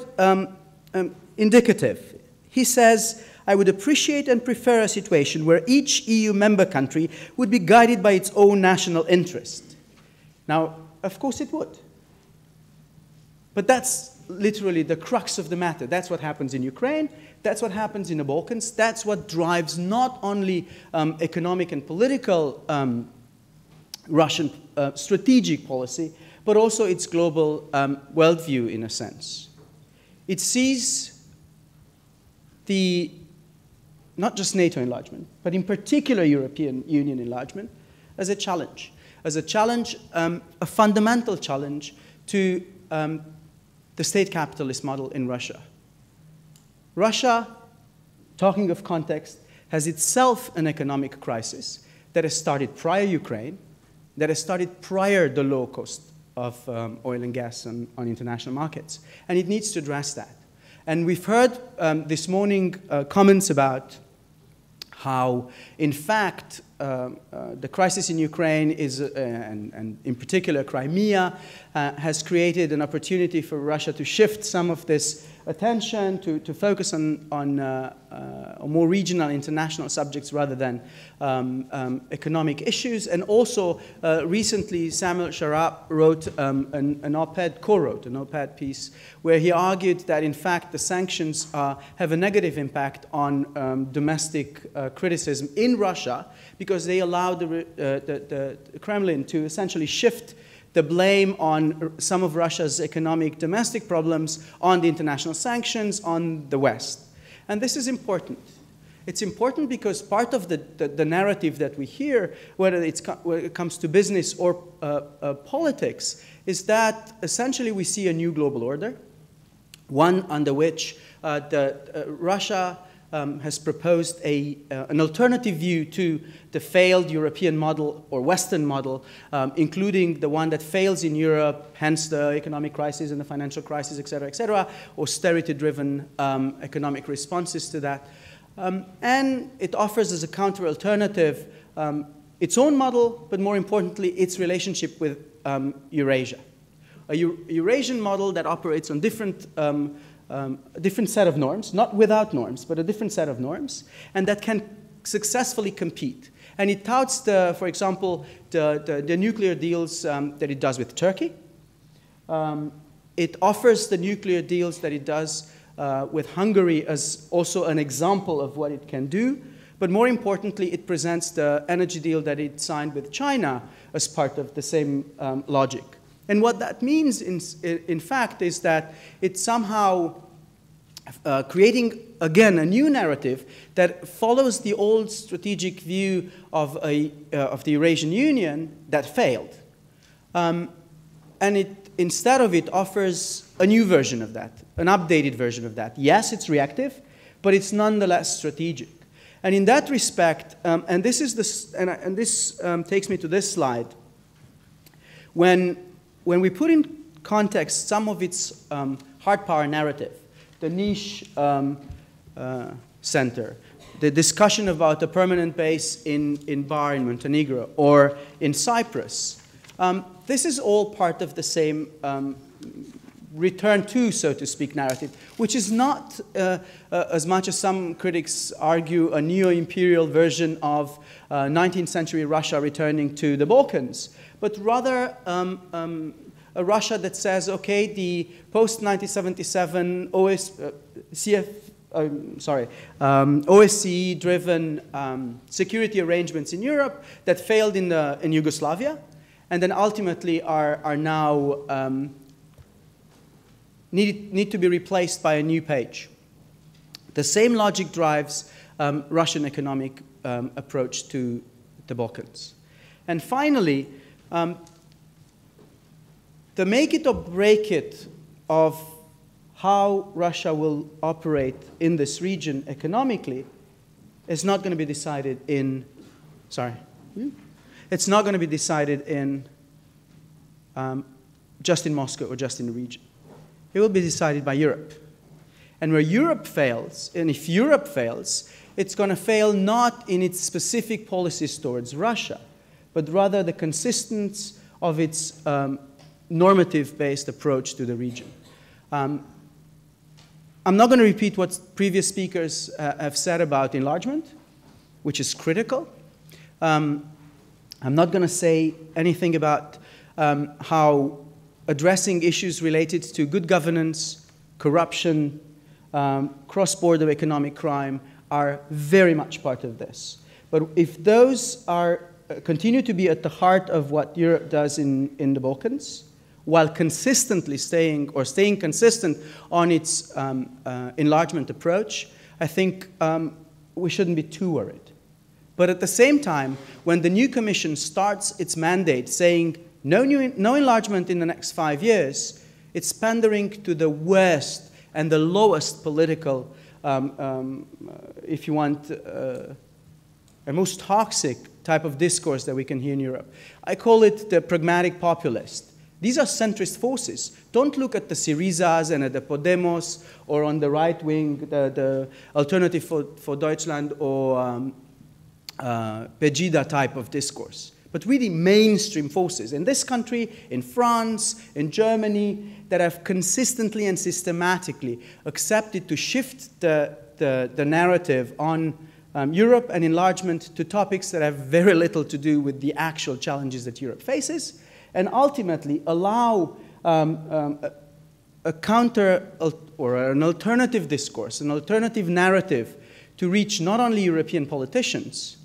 indicative. He says, "I would appreciate and prefer a situation where each EU member country would be guided by its own national interest." Now, of course it would. But that's literally the crux of the matter. That's what happens in Ukraine. That's what happens in the Balkans. That's what drives not only economic and political Russian strategic policy, but also its global worldview in a sense. It sees not just NATO enlargement, but in particular European Union enlargement as a challenge, a fundamental challenge to the state capitalist model in Russia. Russia, talking of context, has itself an economic crisis that has started prior Ukraine, that has started prior the low cost of oil and gas on international markets. And it needs to address that. And we've heard this morning comments about how, in fact, the crisis in Ukraine is, and in particular Crimea, has created an opportunity for Russia to shift some of this attention to focus on more regional international subjects rather than economic issues. And also, recently, Samuel Sharap wrote an op-ed, co-wrote an op-ed piece where he argued that, in fact, the sanctions have a negative impact on domestic criticism in Russia because they allow the Kremlin to essentially shift the blame on some of Russia's economic domestic problems on the international sanctions on the West. And this is important. It's important because part of the narrative that we hear, whether it comes to business or politics, is that essentially we see a new global order, one under which Russia has proposed an alternative view to the failed European model or Western model, including the one that fails in Europe, hence the economic crisis and the financial crisis, et cetera, austerity-driven economic responses to that. And it offers as a counter-alternative its own model, but more importantly, its relationship with Eurasia. A Eurasian model that operates on a different set of norms, not without norms, but a different set of norms, and that can successfully compete. And it touts, for example, the nuclear deals that it does with Turkey. It offers the nuclear deals that it does with Hungary as also an example of what it can do. But more importantly, it presents the energy deal that it signed with China as part of the same logic. And what that means, in fact, is that it's somehow creating, again, a new narrative that follows the old strategic view of the Eurasian Union that failed. And instead of it offers a new version of that, an updated version of that. Yes, it's reactive, but it's nonetheless strategic. And in that respect, and this takes me to this slide, when we put in context some of its hard power narrative, the niche center, the discussion about a permanent base in Bar in Montenegro or in Cyprus, this is all part of the same return to, so to speak, narrative, which is not, as much as some critics argue, a neo-imperial version of 19th century Russia returning to the Balkans, but rather a Russia that says, okay, the post-1977 OSCE-driven security arrangements in Europe that failed in Yugoslavia, and then ultimately are now need to be replaced by a new page. The same logic drives Russian economic approach to the Balkans. And finally, the make it or break it of how Russia will operate in this region economically is not going to be decided in, it's not going to be decided in just in Moscow or just in the region. It will be decided by Europe. And where Europe fails, and if Europe fails, it's going to fail not in its specific policies towards Russia, but rather the consistency of its normative-based approach to the region. I'm not going to repeat what previous speakers have said about enlargement, which is critical. I'm not going to say anything about how addressing issues related to good governance, corruption, cross-border economic crime are very much part of this. But if those are continue to be at the heart of what Europe does in the Balkans, while consistently staying consistent on its enlargement approach, I think we shouldn't be too worried. But at the same time, when the new Commission starts its mandate saying no enlargement in the next 5 years, it's pandering to the worst and the lowest political, if you want, a most toxic type of discourse that we can hear in Europe. I call it the pragmatic populist. These are centrist forces. Don't look at the Syrizas and at the Podemos, or on the right wing, the Alternative for Deutschland, or Pegida type of discourse, but really mainstream forces in this country, in France, in Germany, that have consistently and systematically accepted to shift the narrative on Europe and enlargement to topics that have very little to do with the actual challenges that Europe faces, and ultimately allow a counter or an alternative discourse, an alternative narrative to reach not only European politicians,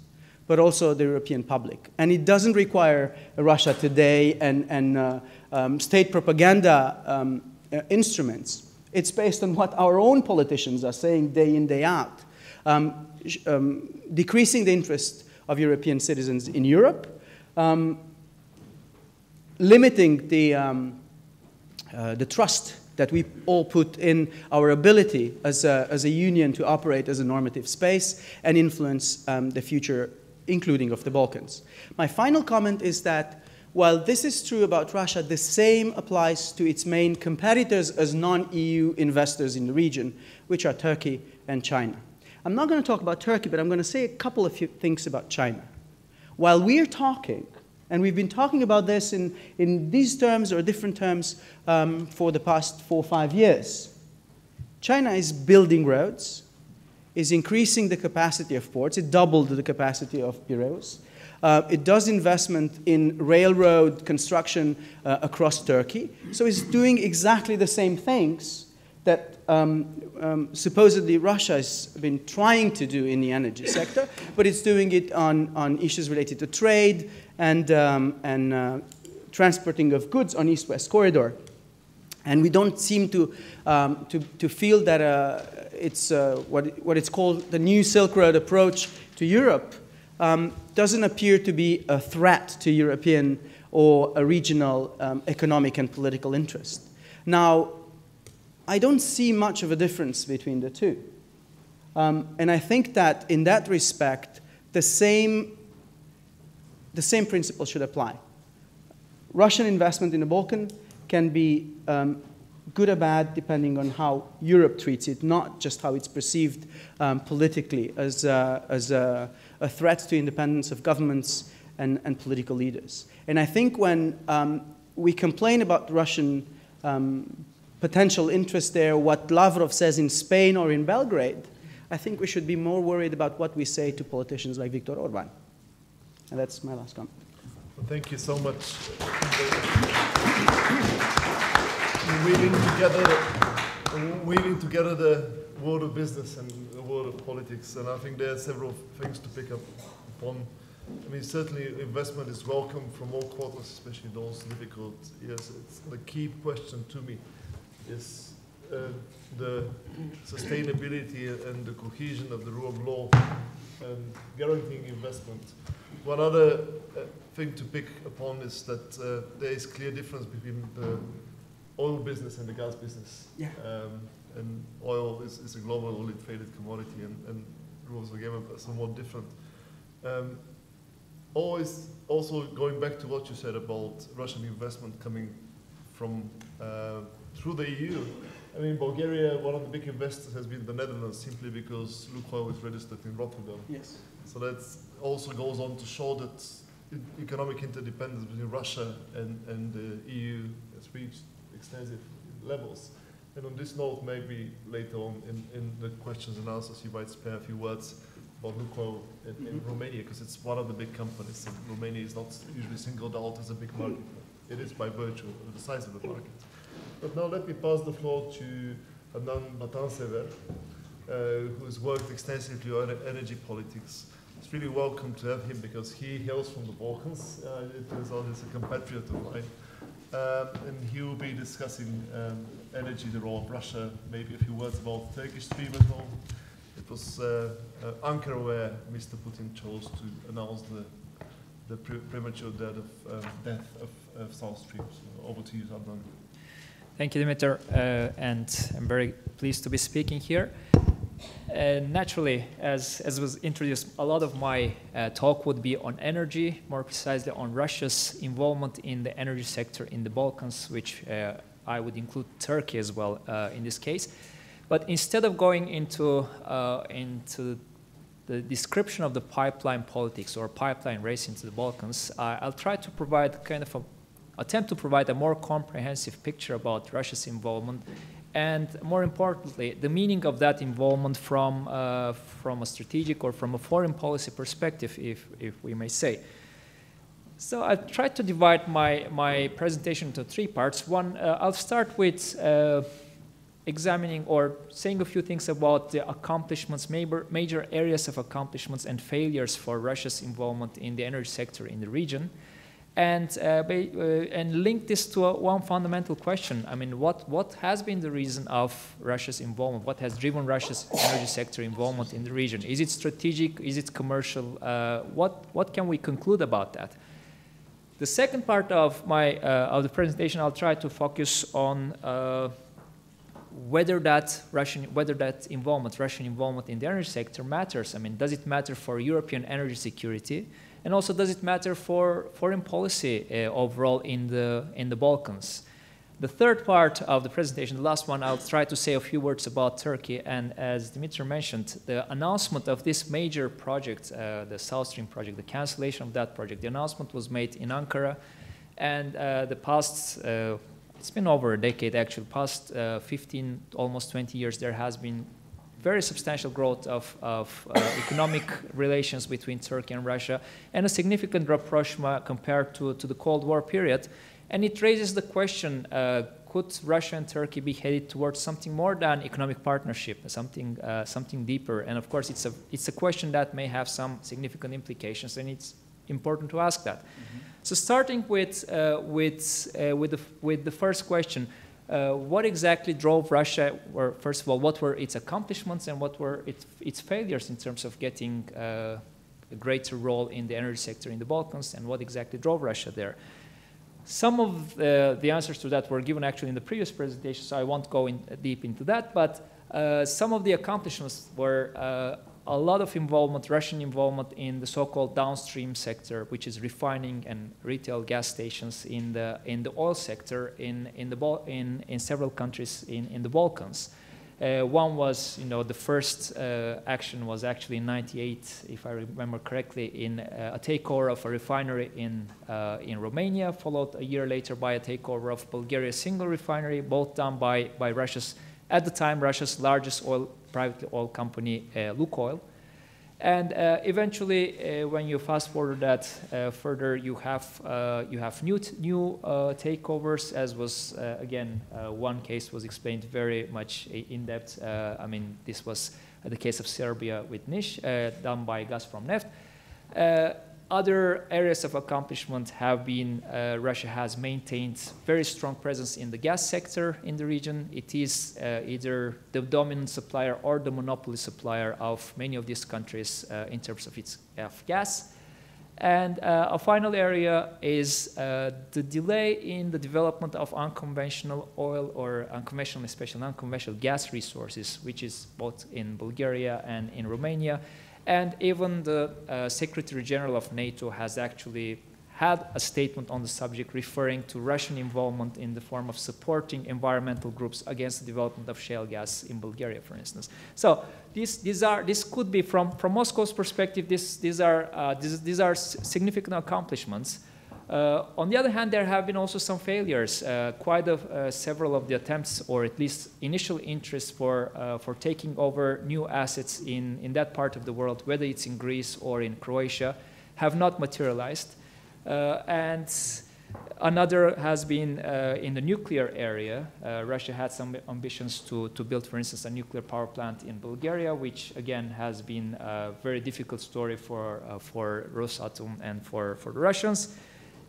but also the European public. And it doesn't require Russia Today and state propaganda instruments. It's based on what our own politicians are saying day in, day out. Decreasing the interest of European citizens in Europe, limiting the trust that we all put in our ability as a union to operate as a normative space and influence the future, including of the Balkans. My final comment is that while this is true about Russia, the same applies to its main competitors as non-EU investors in the region, which are Turkey and China. I'm not going to talk about Turkey, but I'm going to say a couple of things about China. While we're talking, and we've been talking about this in these terms or different terms for the past 4 or 5 years, China is building roads, is increasing the capacity of ports. It doubled the capacity of Piraeus. It does investment in railroad construction across Turkey. So it's doing exactly the same things that supposedly Russia has been trying to do in the energy sector, but it's doing it on issues related to trade and transporting of goods on East-West corridor. And we don't seem to feel that it's what it's called the new Silk Road approach to Europe doesn't appear to be a threat to European or a regional economic and political interest. Now, I don't see much of a difference between the two. And I think that in that respect, the same principle should apply. Russian investment in the Balkan can be good or bad depending on how Europe treats it, not just how it's perceived politically as a threat to independence of governments and political leaders. And I think when we complain about Russian potential interest there, what Lavrov says in Spain or in Belgrade, I think we should be more worried about what we say to politicians like Viktor Orban. And that's my last comment. Well, thank you so much. Weaving together the world of business and the world of politics, and I think there are several things to pick up upon. I mean, certainly investment is welcome from all quarters, especially those difficult years. It's the key question to me is the sustainability and the cohesion of the rule of law and guaranteeing investment. One other thing to pick upon is that there is clear difference between the oil business and the gas business. Yeah. And oil is a globally traded commodity, and rules of the game are somewhat different. Always also going back to what you said about Russian investment coming from through the EU. I mean, Bulgaria, one of the big investors has been the Netherlands, simply because Lukoil is registered in Rotterdam. Yes. So that also goes on to show that economic interdependence between Russia and the EU has reached extensive levels. And on this note, maybe later on in the questions and answers, you might spare a few words about Lukoil in Romania, because it's one of the big companies, and Romania is not usually singled out as a big market. It is by virtue of the size of the market. But now let me pass the floor to Adnan Batansever, who's worked extensively on energy politics. It's really welcome to have him because he hails from the Balkans. It turns out he's a compatriot of mine. And he will be discussing energy, the role of Russia, maybe a few words about Turkish Stream as well. It was Ankara where Mr. Putin chose to announce the premature death of South Stream. So over to you, Adnan. Thank you, Dimitar, and I'm very pleased to be speaking here. Naturally, as was introduced, a lot of my talk would be on energy, more precisely on Russia's involvement in the energy sector in the Balkans, which I would include Turkey as well in this case. But instead of going into the description of the pipeline politics or pipeline race into the Balkans, I'll try to provide attempt to provide a more comprehensive picture about Russia's involvement, and more importantly, the meaning of that involvement from a strategic or from a foreign policy perspective, if we may say. So I've tried to divide my presentation into three parts. One, I'll start with examining or saying a few things about the accomplishments, major areas of accomplishments and failures for Russia's involvement in the energy sector in the region. And link this to one fundamental question. I mean, what has been the reason of Russia's involvement? What has driven Russia's energy sector involvement in the region? Is it strategic? Is it commercial? What can we conclude about that? The second part of the presentation, I'll try to focus on whether that Russian involvement in the energy sector matters. I mean, does it matter for European energy security? And also, does it matter for foreign policy overall in the Balkans? The third part of the presentation, the last one, I'll try to say a few words about Turkey. And as Dimitar mentioned, the announcement of this major project, the South Stream project, the cancellation of that project, the announcement was made in Ankara. And it's been over a decade actually, past 15, almost 20 years, there has been very substantial growth of economic relations between Turkey and Russia, and a significant rapprochement compared to the Cold War period. And it raises the question, could Russia and Turkey be headed towards something more than economic partnership, something deeper? And of course, it's a question that may have some significant implications, and it's important to ask that. Mm-hmm. So starting with the first question, what exactly drove Russia, or first of all, what were its accomplishments and what were its failures in terms of getting a greater role in the energy sector in the Balkans, and what exactly drove Russia there? Some of the answers to that were given actually in the previous presentation, so I won't go deep into that, but some of the accomplishments were a lot of involvement, Russian involvement in the so-called downstream sector, which is refining and retail gas stations in the oil sector in several countries in the Balkans. One was, the first action was actually in '98, if I remember correctly, in a takeover of a refinery in Romania, followed a year later by a takeover of Bulgaria's single refinery, both done by Russia's, at the time, Russia's largest private oil company, Lukoil. And eventually, when you fast forward that further, you have new takeovers, as was again one case was explained very much in depth. I mean, this was the case of Serbia with Niš, done by Gazprom Neft. Other areas of accomplishment have been Russia has maintained very strong presence in the gas sector in the region. It is either the dominant supplier or the monopoly supplier of many of these countries in terms of its gas. And a final area is the delay in the development of unconventional oil or unconventional, especially unconventional gas resources, which is both in Bulgaria and in Romania. And even the Secretary General of NATO has actually had a statement on the subject referring to Russian involvement in the form of supporting environmental groups against the development of shale gas in Bulgaria, for instance. So this could be from Moscow's perspective, these are significant accomplishments. On the other hand, there have been also some failures. Several of the attempts, or at least initial interest for taking over new assets in that part of the world, whether it's in Greece or in Croatia, have not materialized. And Another has been in the nuclear area. Russia had some ambitions to build, for instance, a nuclear power plant in Bulgaria, which again has been a very difficult story for Rosatom and for the Russians.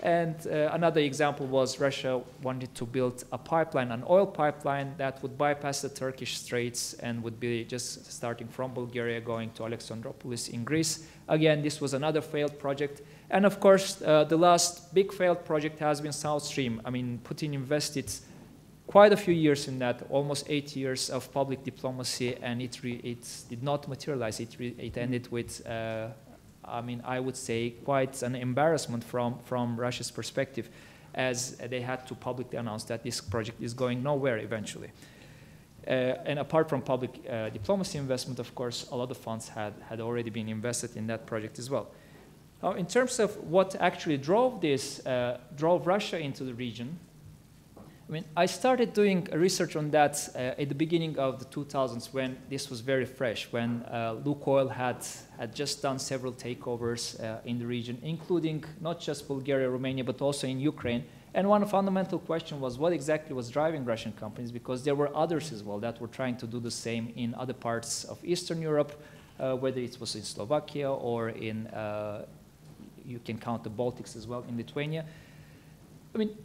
And another example was Russia wanted to build a pipeline, an oil pipeline that would bypass the Turkish Straits and would be just starting from Bulgaria going to Alexandroupolis in Greece. Again, this was another failed project. And of course, the last big failed project has been South Stream. I mean, Putin invested quite a few years in that, almost 8 years of public diplomacy, and it did not materialize. It ended with, I mean, I would say quite an embarrassment from Russia's perspective, as they had to publicly announce that this project is going nowhere eventually. And apart from public diplomacy investment, of course, a lot of funds had already been invested in that project as well. Now, in terms of what actually drove Russia into the region, I mean, I started doing research on that at the beginning of the 2000s, when this was very fresh, when Lukoil had just done several takeovers in the region, including not just Bulgaria, Romania, but also in Ukraine. And one fundamental question was what exactly was driving Russian companies, because there were others as well that were trying to do the same in other parts of Eastern Europe, whether it was in Slovakia or in, you can count the Baltics as well, in Lithuania. I mean,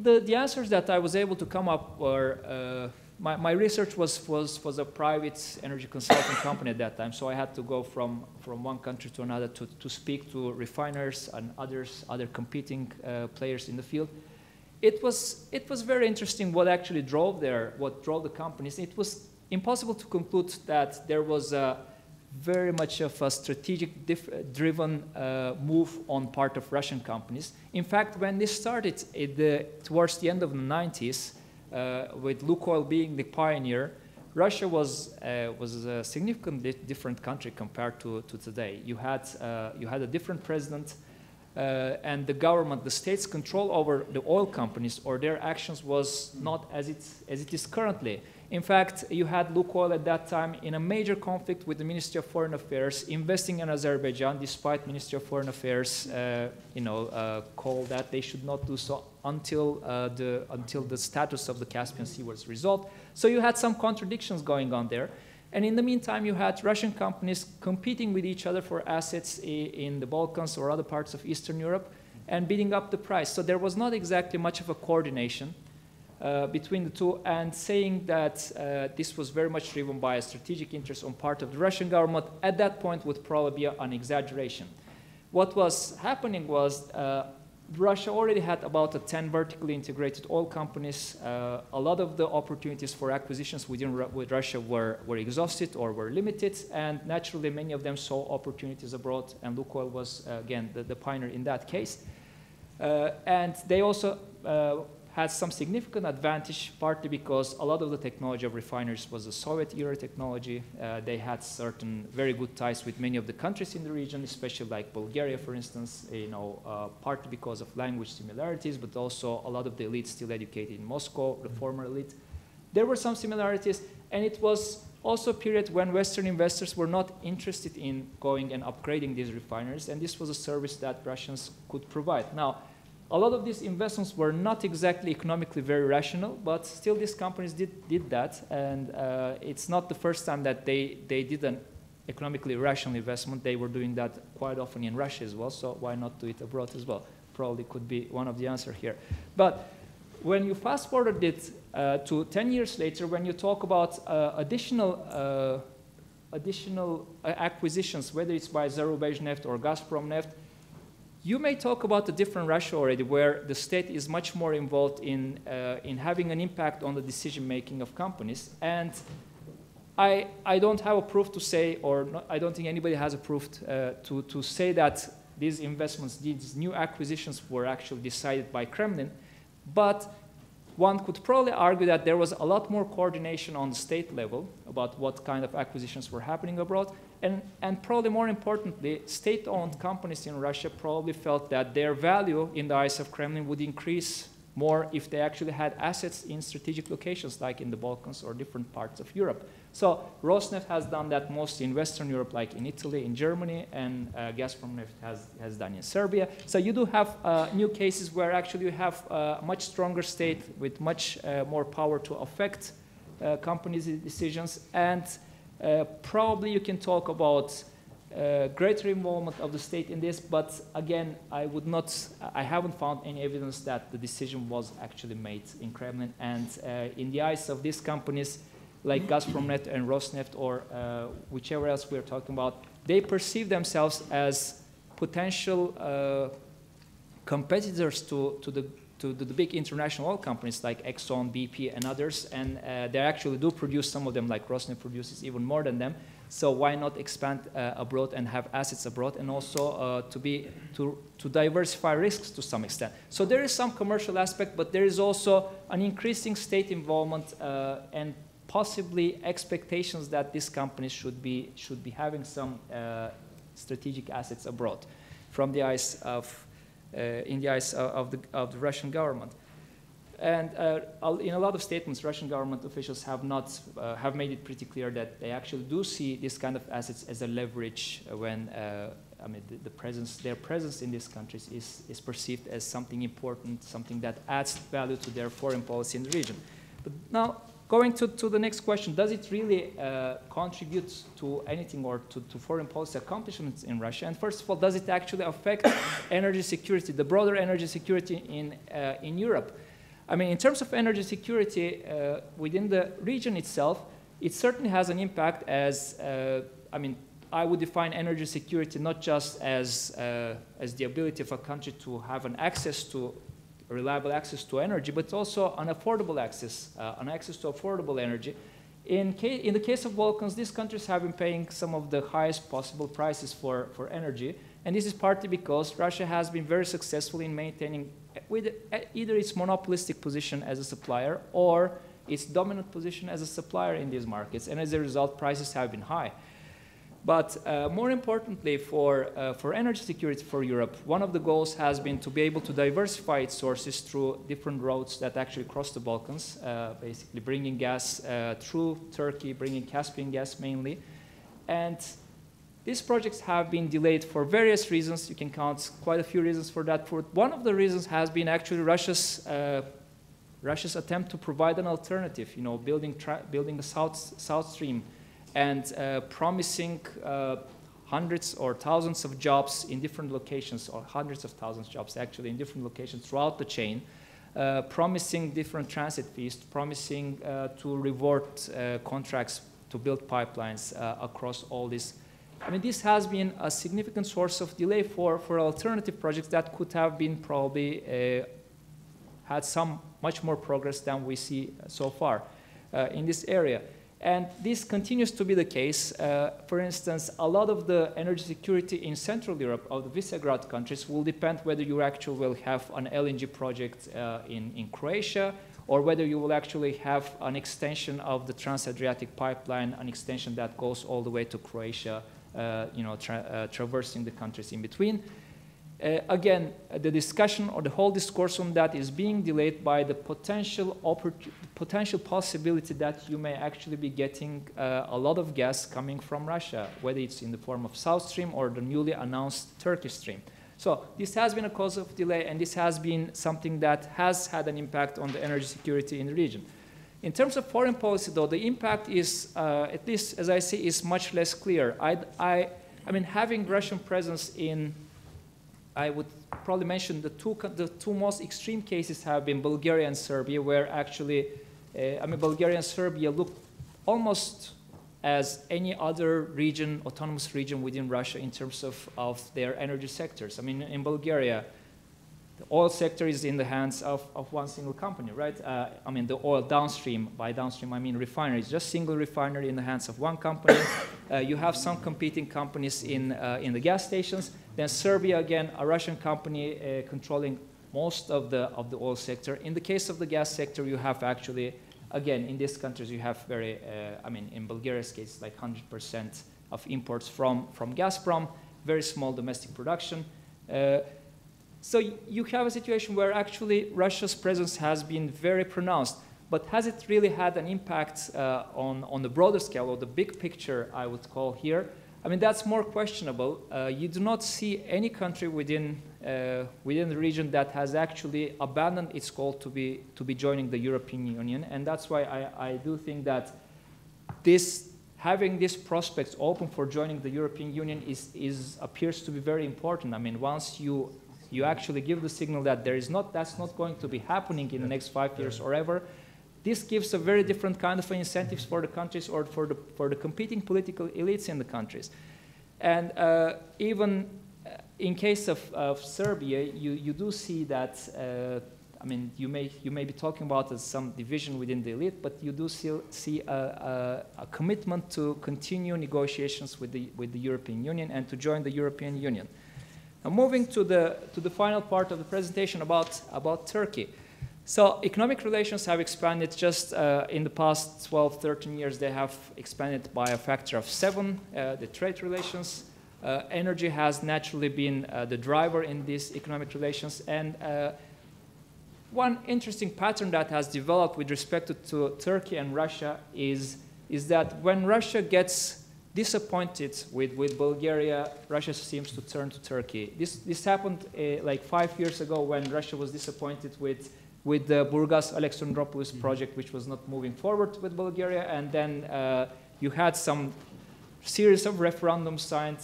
the answers that I was able to come up were, my research was a private energy consulting company at that time, so I had to go from one country to another to speak to refiners and other competing players in the field. It was very interesting what actually drove the companies. It was impossible to conclude that there was very much of a strategic driven move on part of Russian companies. In fact, when this started towards the end of the 90s, with Lukoil being the pioneer, Russia was a significantly different country compared to today. You had a different president, and the government, the state's control over the oil companies or their actions was not as it is currently. In fact, you had Lukoil at that time in a major conflict with the Ministry of Foreign Affairs, investing in Azerbaijan, despite Ministry of Foreign Affairs, call that they should not do so until the status of the Caspian Sea was resolved. So you had some contradictions going on there. And in the meantime, you had Russian companies competing with each other for assets in the Balkans or other parts of Eastern Europe and bidding up the price. So there was not exactly much of a coordination between the two, and saying that this was very much driven by a strategic interest on part of the Russian government at that point would probably be an exaggeration. What was happening was Russia already had about 10 vertically integrated oil companies. A lot of the opportunities for acquisitions with Russia were exhausted or were limited, and naturally many of them saw opportunities abroad, and Lukoil was, again, the pioneer in that case. And they also had some significant advantage, partly because a lot of the technology of refineries was a Soviet-era technology. They had certain very good ties with many of the countries in the region, especially like Bulgaria, for instance, partly because of language similarities, but also a lot of the elites still educated in Moscow, the former elite. There were some similarities, and it was also a period when Western investors were not interested in going and upgrading these refineries, and this was a service that Russians could provide. Now, a lot of these investments were not exactly economically very rational, but still these companies did that, and it's not the first time that they did an economically rational investment. They were doing that quite often in Russia as well, so why not do it abroad as well? Probably could be one of the answers here. But when you fast forward it to 10 years later, when you talk about additional acquisitions, whether it's by Zarubezhneft or Gazpromneft, you may talk about a different Russia already, where the state is much more involved in having an impact on the decision-making of companies. And I don't have a proof to say, or not, I don't think anybody has a proof to say that these investments, these new acquisitions were actually decided by Kremlin. But one could probably argue that there was a lot more coordination on the state level about what kind of acquisitions were happening abroad. And probably more importantly, state-owned companies in Russia probably felt that their value in the eyes of Kremlin would increase more if they actually had assets in strategic locations like in the Balkans or different parts of Europe. So Rosneft has done that mostly in Western Europe, like in Italy, in Germany, and Gazprom has done in Serbia. So you do have new cases where actually you have a much stronger state with much more power to affect companies' decisions, and probably you can talk about greater involvement of the state in this, but again, I haven't found any evidence that the decision was actually made in Kremlin, and in the eyes of these companies, like Gazpromnet and Rosneft or whichever else we're talking about, they perceive themselves as potential competitors to the big international oil companies like Exxon, BP, and others, and they actually do produce, some of them, like Rosneft produces even more than them. So why not expand abroad and have assets abroad, and also to diversify risks to some extent. So there is some commercial aspect, but there is also an increasing state involvement and possibly expectations that these companies should be having some strategic assets abroad, from the eyes of in the eyes of the Russian government. And in a lot of statements, Russian government officials have made it pretty clear that they actually do see this kind of assets as a leverage when their presence in these countries is perceived as something important, something that adds value to their foreign policy in the region. But now, going to the next question, does it really contribute to anything or to foreign policy accomplishments in Russia? And first of all, does it actually affect energy security, the broader energy security in Europe? I mean, in terms of energy security within the region itself, it certainly has an impact as, I would define energy security not just as the ability of a country to have reliable access to energy, but also an affordable access, to affordable energy. In the case of Balkans, these countries have been paying some of the highest possible prices for energy, and this is partly because Russia has been very successful in maintaining either its monopolistic position as a supplier or its dominant position as a supplier in these markets, and as a result, prices have been high. But more importantly, for energy security for Europe, one of the goals has been to be able to diversify its sources through different routes that actually cross the Balkans, basically bringing gas through Turkey, bringing Caspian gas mainly. And these projects have been delayed for various reasons. You can count quite a few reasons for that. One of the reasons has been actually Russia's attempt to provide an alternative, building a South Stream, and promising hundreds or thousands of jobs in different locations, or hundreds of thousands of jobs actually in different locations throughout the chain, promising different transit fees, promising to reward contracts to build pipelines across all this. I mean, this has been a significant source of delay for alternative projects that could have been probably had some much more progress than we see so far in this area. And this continues to be the case. For instance, a lot of the energy security in Central Europe, of the Visegrad countries, will depend whether you actually will have an LNG project in Croatia, or whether you will actually have an extension of the Trans-Adriatic pipeline, an extension that goes all the way to Croatia, traversing the countries in between. Again, the discussion or the whole discourse on that is being delayed by the potential possibility that you may actually be getting a lot of gas coming from Russia, whether it's in the form of South Stream or the newly announced Turkish Stream. So this has been a cause of delay, and this has been something that has had an impact on the energy security in the region. In terms of foreign policy, though, the impact is, at least as I see, is much less clear. I mean, having Russian presence in, I would probably mention the two most extreme cases have been Bulgaria and Serbia, where actually, Bulgaria and Serbia look almost as any other region, autonomous region within Russia in terms of their energy sectors. I mean, in Bulgaria, the oil sector is in the hands of one single company, right? The oil downstream, by downstream I mean refineries, just single refinery in the hands of one company. You have some competing companies in the gas stations. Then Serbia, again, a Russian company controlling most of the oil sector. In the case of the gas sector, you have actually, again, in these countries, you have in Bulgaria's case, like 100% of imports from Gazprom, very small domestic production. So you have a situation where actually Russia's presence has been very pronounced, but has it really had an impact on the broader scale, or the big picture, I would call here? I mean, that's more questionable. You do not see any country within the region that has actually abandoned its goal to be joining the European Union, and that's why I do think that having these prospects open for joining the European Union appears to be very important. I mean, once you actually give the signal that that's not going to be happening in the next 5 years or ever, this gives a very different kind of incentives for the countries, or for the competing political elites in the countries. And even in case of Serbia, you do see that, I mean, you may be talking about some division within the elite, but you do see a commitment to continue negotiations with the European Union and to join the European Union. Now, moving to the final part of the presentation about Turkey. So economic relations have expanded just in the past 12, 13 years. They have expanded by a factor of 7, the trade relations. Energy has naturally been the driver in these economic relations. And one interesting pattern that has developed with respect to Turkey and Russia is that when Russia gets disappointed with Bulgaria, Russia seems to turn to Turkey. This happened like 5 years ago when Russia was disappointed with the Burgas-Alexandroupolis project, which was not moving forward with Bulgaria. And then you had some series of referendums signed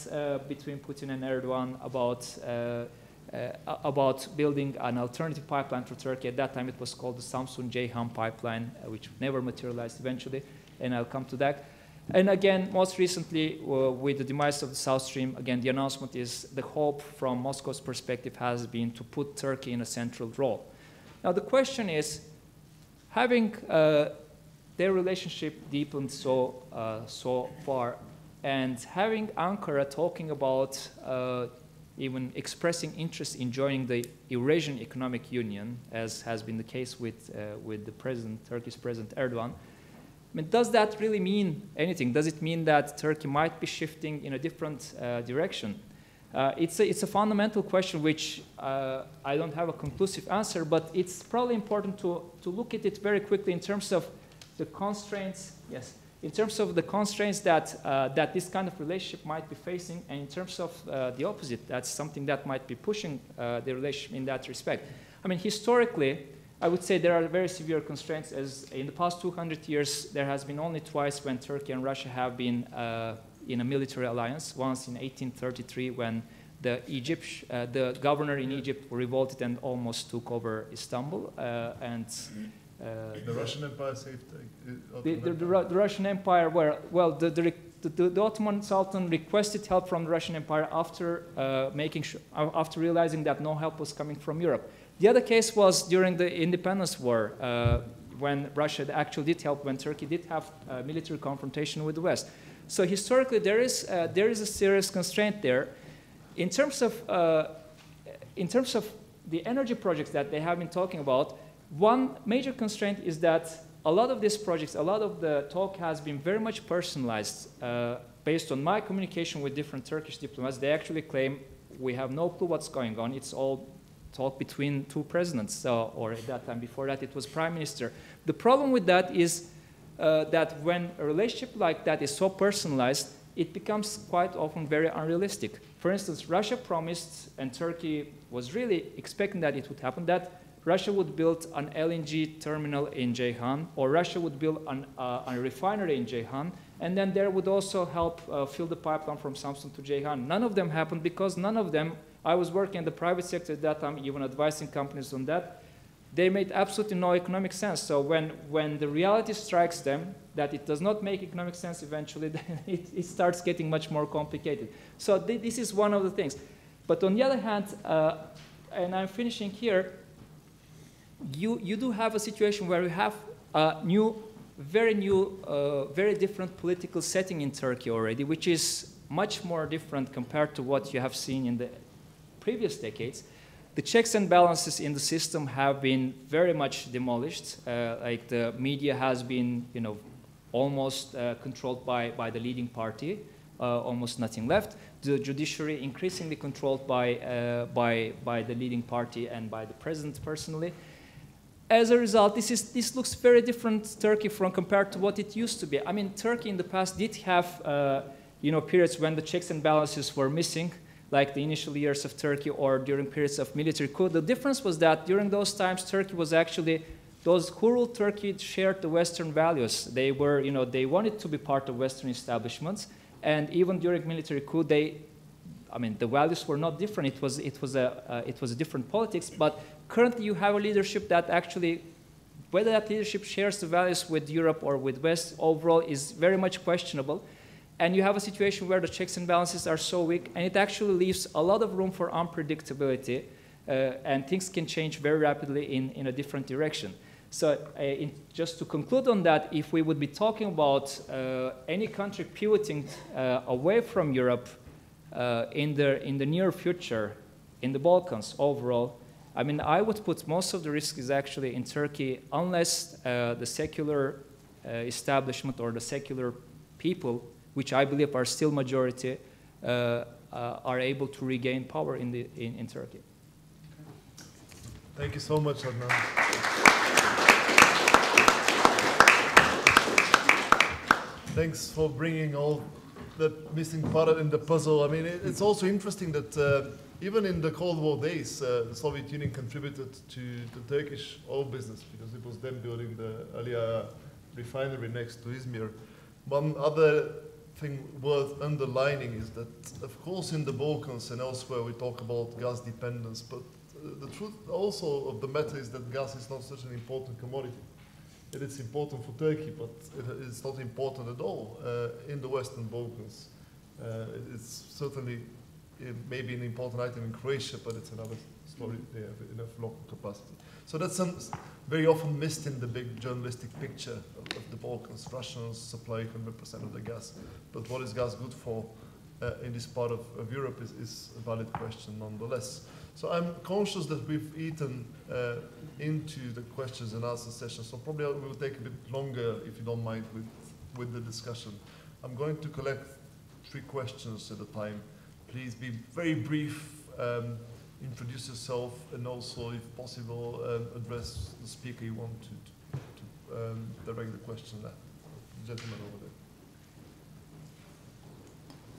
between Putin and Erdogan about building an alternative pipeline for Turkey. At that time, it was called the Samsun-Ceyhan pipeline, which never materialized eventually, and I'll come to that. And again, most recently, with the demise of the South Stream, again, the announcement is the hope from Moscow's perspective has been to put Turkey in a central role. Now, the question is, having their relationship deepened so far, and having Ankara talking about even expressing interest in joining the Eurasian Economic Union, as has been the case with the Turkey's President Erdogan, I mean, does that really mean anything? Does it mean that Turkey might be shifting in a different direction? It's a fundamental question which I don't have a conclusive answer, but it's probably important to look at it very quickly in terms of the constraints, yes, in terms of the constraints that this kind of relationship might be facing, and in terms of the opposite, that's something that might be pushing the relationship in that respect. I mean, historically, I would say there are very severe constraints, as in the past 200 years, there has been only twice when Turkey and Russia have been in a military alliance. Once in 1833 when the governor in Egypt revolted and almost took over Istanbul. The Russian Empire saved the Russian Empire, the Ottoman Sultan requested help from the Russian Empire after after realizing that no help was coming from Europe. The other case was during the Independence War, when Russia actually did help, when Turkey did have a military confrontation with the West. So historically, there is a serious constraint there. In terms of the energy projects that they have been talking about, one major constraint is that a lot of these projects, a lot of the talk has been very much personalized. Based on my communication with different Turkish diplomats, they actually claim we have no clue what's going on. It's all talk between two presidents, or at that time, before that, it was prime minister. The problem with that is that when a relationship like that is so personalized, it becomes quite often very unrealistic. For instance, Russia promised, and Turkey was really expecting that it would happen, that Russia would build an LNG terminal in Ceyhan, or Russia would build a refinery in Ceyhan, and then there would also help fill the pipeline from Samsun to Ceyhan. None of them happened because none of them, I was working in the private sector at that time, even advising companies on that, they made absolutely no economic sense. So when the reality strikes them that it does not make economic sense eventually, then it starts getting much more complicated. So this is one of the things. But on the other hand, and I'm finishing here, you do have a situation where you have a very different political setting in Turkey already, which is much more different compared to what you have seen in the previous decades. The checks and balances in the system have been very much demolished. Like the media has been, almost controlled by the leading party. almost nothing left. The judiciary increasingly controlled by the leading party and by the president personally. As a result, this looks very different, Turkey, from compared to what it used to be. I mean, Turkey in the past did have periods when the checks and balances were missing, like the initial years of Turkey or during periods of military coup. The difference was that during those times, Turkey was actually, those who ruled Turkey shared the Western values. They were, they wanted to be part of Western establishments, and even during military coup, the values were not different. It was a different politics, but currently you have a leadership that actually, whether that leadership shares the values with Europe or with West overall is very much questionable. And you have a situation where the checks and balances are so weak, and it actually leaves a lot of room for unpredictability, and things can change very rapidly in a different direction. So just to conclude on that, if we would be talking about any country pivoting away from Europe in the near future, in the Balkans overall, I mean, I would put most of the risk is actually in Turkey, unless the secular establishment or the secular people, which I believe are still majority, are able to regain power in Turkey. Thank you so much, Adnan. Thanks for bringing all that missing part in the puzzle. I mean, it's also interesting that even in the Cold War days, the Soviet Union contributed to the Turkish oil business because it was them building the Aliya refinery next to Izmir. One other thing worth underlining is that, of course, in the Balkans and elsewhere we talk about gas dependence, but the truth also of the matter is that gas is not such an important commodity. It is important for Turkey, but it's not important at all in the Western Balkans. It's certainly maybe an important item in Croatia, but it's another story. They have enough local capacity. So that's very often missed in the big journalistic picture of the Balkans. Russians supply 100% of the gas, but what is gas good for in this part of Europe is a valid question nonetheless. So I'm conscious that we've eaten into the questions and answer session, so probably it will take a bit longer, if you don't mind, with the discussion. I'm going to collect 3 questions at a time. Please be very brief, introduce yourself, and also, if possible, address the speaker you want to direct the question at. The gentleman over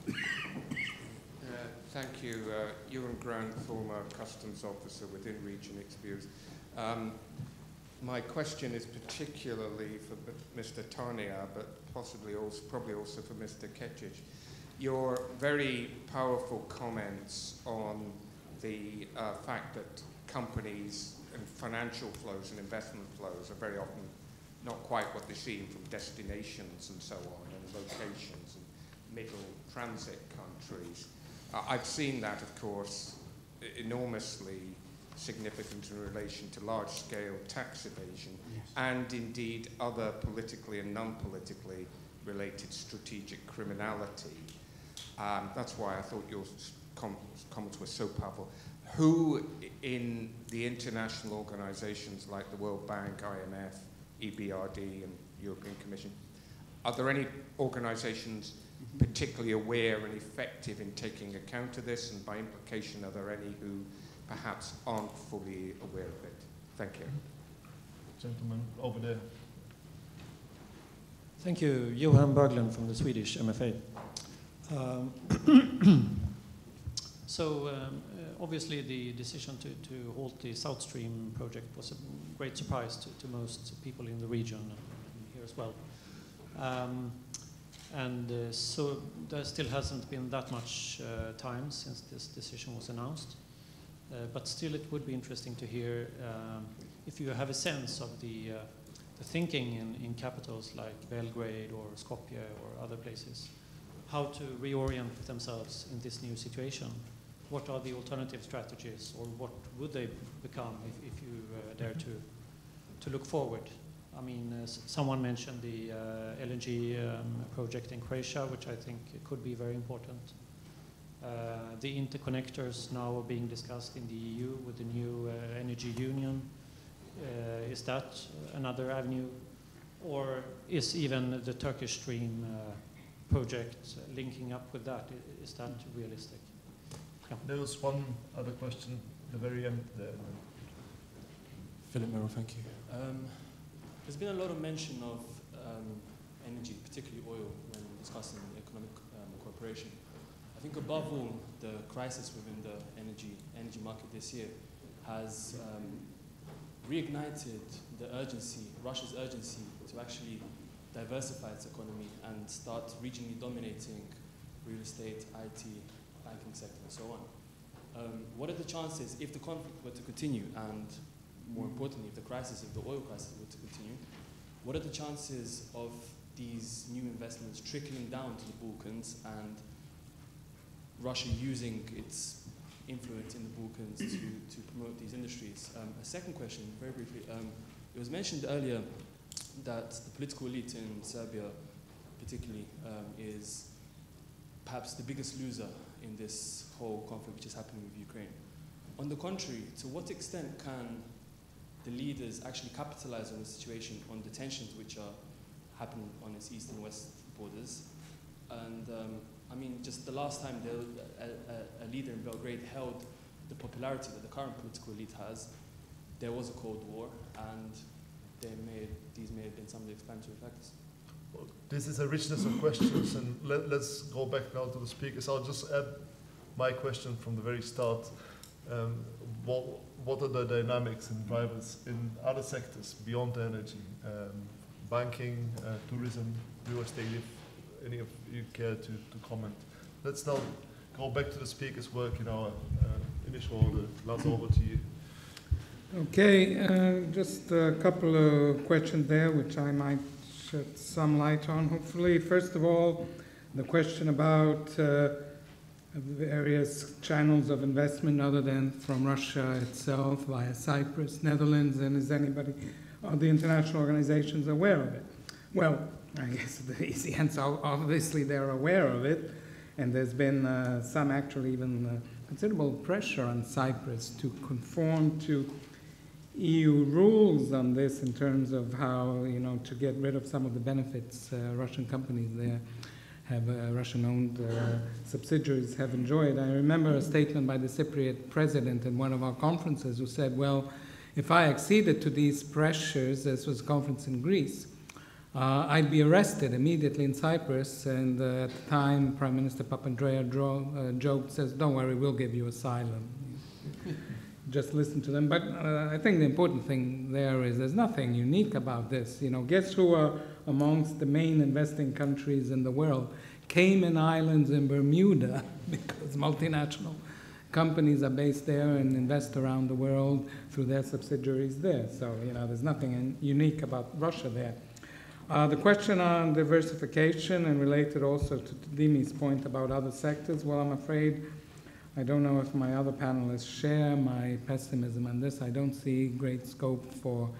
there. Thank you. Ewan Grant, former customs officer within Region Experience. My question is particularly for Mr. Tarnia, but probably also for Mr. Kecic. Your very powerful comments on the fact that companies and financial flows and investment flows are very often not quite what they seem from destinations and so on, and locations and middle transit countries. I've seen that, of course, enormously significant in relation to large-scale tax evasion, yes, and indeed other politically and non-politically related strategic criminality. That's why I thought your comments were so powerful. Who in the international organizations like the World Bank, IMF, EBRD, and European Commission, are there any organizations particularly aware and effective in taking account of this, and by implication are there any who perhaps aren't fully aware of it? Thank you. Gentleman over there. Thank you. Johan Berglund from the Swedish MFA. Obviously the decision to halt the South Stream project was a great surprise to most people in the region and here as well. So there still hasn't been that much time since this decision was announced. But still it would be interesting to hear if you have a sense of the thinking in capitals like Belgrade or Skopje or other places, how to reorient themselves in this new situation. What are the alternative strategies, or what would they become if you dare to look forward? I mean, someone mentioned the LNG project in Croatia, which I think could be very important. The interconnectors now are being discussed in the EU with the new energy union. Is that another avenue? Or is even the Turkish Stream project linking up with that. Is that realistic? Yeah. There was one other question at the very end there. Philip Merrill, thank you. There's been a lot of mention of energy, particularly oil, when discussing economic cooperation. I think above all, the crisis within the energy market this year has reignited the urgency, Russia's urgency to actually diversify its economy and start regionally dominating real estate, IT, banking sector, and so on. What are the chances, if the conflict were to continue, and more importantly, if the oil crisis were to continue, what are the chances of these new investments trickling down to the Balkans and Russia using its influence in the Balkans to promote these industries? A second question, very briefly. It was mentioned earlier that the political elite in Serbia, particularly, is perhaps the biggest loser in this whole conflict which is happening with Ukraine. On the contrary, to what extent can the leaders actually capitalize on the situation, on the tensions which are happening on its east and west borders? And I mean, just the last time a leader in Belgrade held the popularity that the current political elite has, there was a Cold War, and these may have been some of the explanatory factors. Well, this is a richness of questions, and let's go back now to the speakers. I'll just add my question from the very start. What are the dynamics and drivers in other sectors beyond energy? Banking, tourism, real estate, if any of you care to comment. Let's now go back to the speakers' work in our initial order. Lars, over to you. Okay, just a couple of questions there which I might shed some light on, hopefully. First of all, the question about various channels of investment other than from Russia itself via Cyprus, Netherlands, and is anybody, are the international organizations aware of it? Well, I guess the easy answer, obviously they're aware of it, and there's been some actually even considerable pressure on Cyprus to conform to EU rules on this in terms of how, to get rid of some of the benefits Russian companies there have, Russian-owned subsidiaries have enjoyed. I remember a statement by the Cypriot president in one of our conferences who said, well, if I acceded to these pressures, this was a conference in Greece, I'd be arrested immediately in Cyprus, and at the time Prime Minister Papandreou joked, says, don't worry, we'll give you asylum. Just listen to them. But I think the important thing there is there's nothing unique about this. Guess who are amongst the main investing countries in the world? Cayman Islands and Bermuda, because multinational companies are based there and invest around the world through their subsidiaries there. So, there's nothing unique about Russia there. The question on diversification and related also to Dimi's point about other sectors, well, I'm afraid I don't know if my other panelists share my pessimism on this. I don't see great scope for,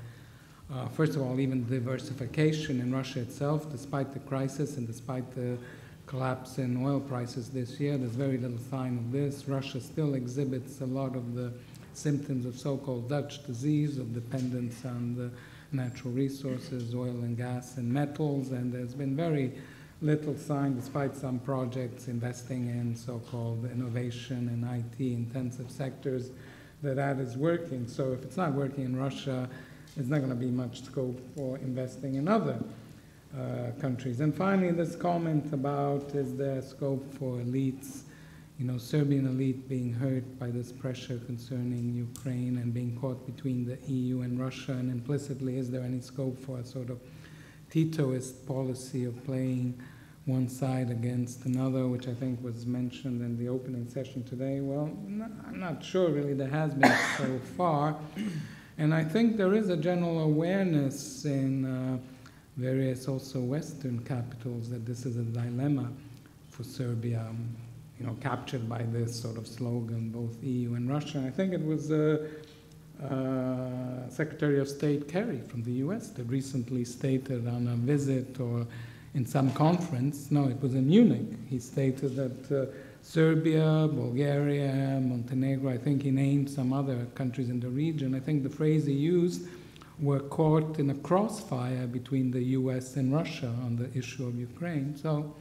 first of all, even diversification in Russia itself, despite the crisis and despite the collapse in oil prices this year. There's very little sign of this. Russia still exhibits a lot of the symptoms of so-called Dutch disease, of dependence on the natural resources, oil and gas and metals, and there's been very little sign, despite some projects investing in so-called innovation and IT-intensive sectors, that is working. So if it's not working in Russia, there's not going to be much scope for investing in other countries. And finally, this comment about is there scope for elites, Serbian elite being hurt by this pressure concerning Ukraine and being caught between the EU and Russia, and implicitly, is there any scope for a sort of Titoist policy of playing one side against another, which I think was mentioned in the opening session today? Well, I'm not sure really there has been so far. And I think there is a general awareness in various also Western capitals that this is a dilemma for Serbia, captured by this sort of slogan, both EU and Russia. I think it was Secretary of State Kerry from the US that recently stated on a visit or in some conference, no, it was in Munich, he stated that Serbia, Bulgaria, Montenegro, I think he named some other countries in the region. I think the phrase he used were caught in a crossfire between the US and Russia on the issue of Ukraine. So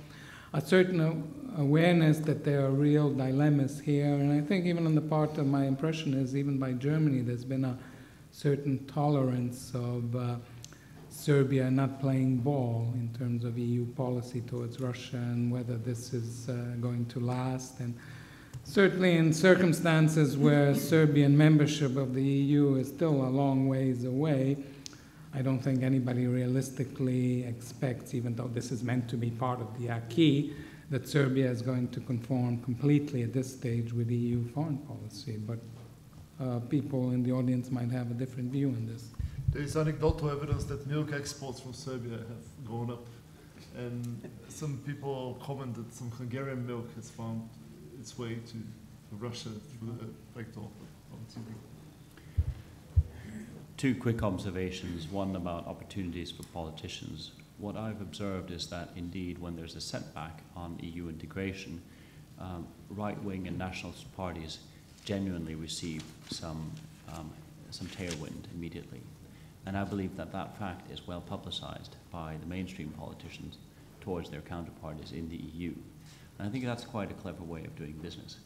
a certain awareness that there are real dilemmas here. And I think even on the part of my impression is even by Germany, there's been a certain tolerance of Serbia not playing ball in terms of EU policy towards Russia and whether this is going to last. And certainly in circumstances where Serbian membership of the EU is still a long ways away, I don't think anybody realistically expects, even though this is meant to be part of the acquis, that Serbia is going to conform completely at this stage with EU foreign policy. But people in the audience might have a different view on this. There is anecdotal evidence that milk exports from Serbia have gone up. And some people comment that some Hungarian milk has found its way to Russia through the back door. Two quick observations, one about opportunities for politicians. What I've observed is that indeed when there's a setback on EU integration, right-wing and nationalist parties genuinely receive some tailwind immediately. And I believe that that fact is well publicized by the mainstream politicians towards their counterparties in the EU. And I think that's quite a clever way of doing business.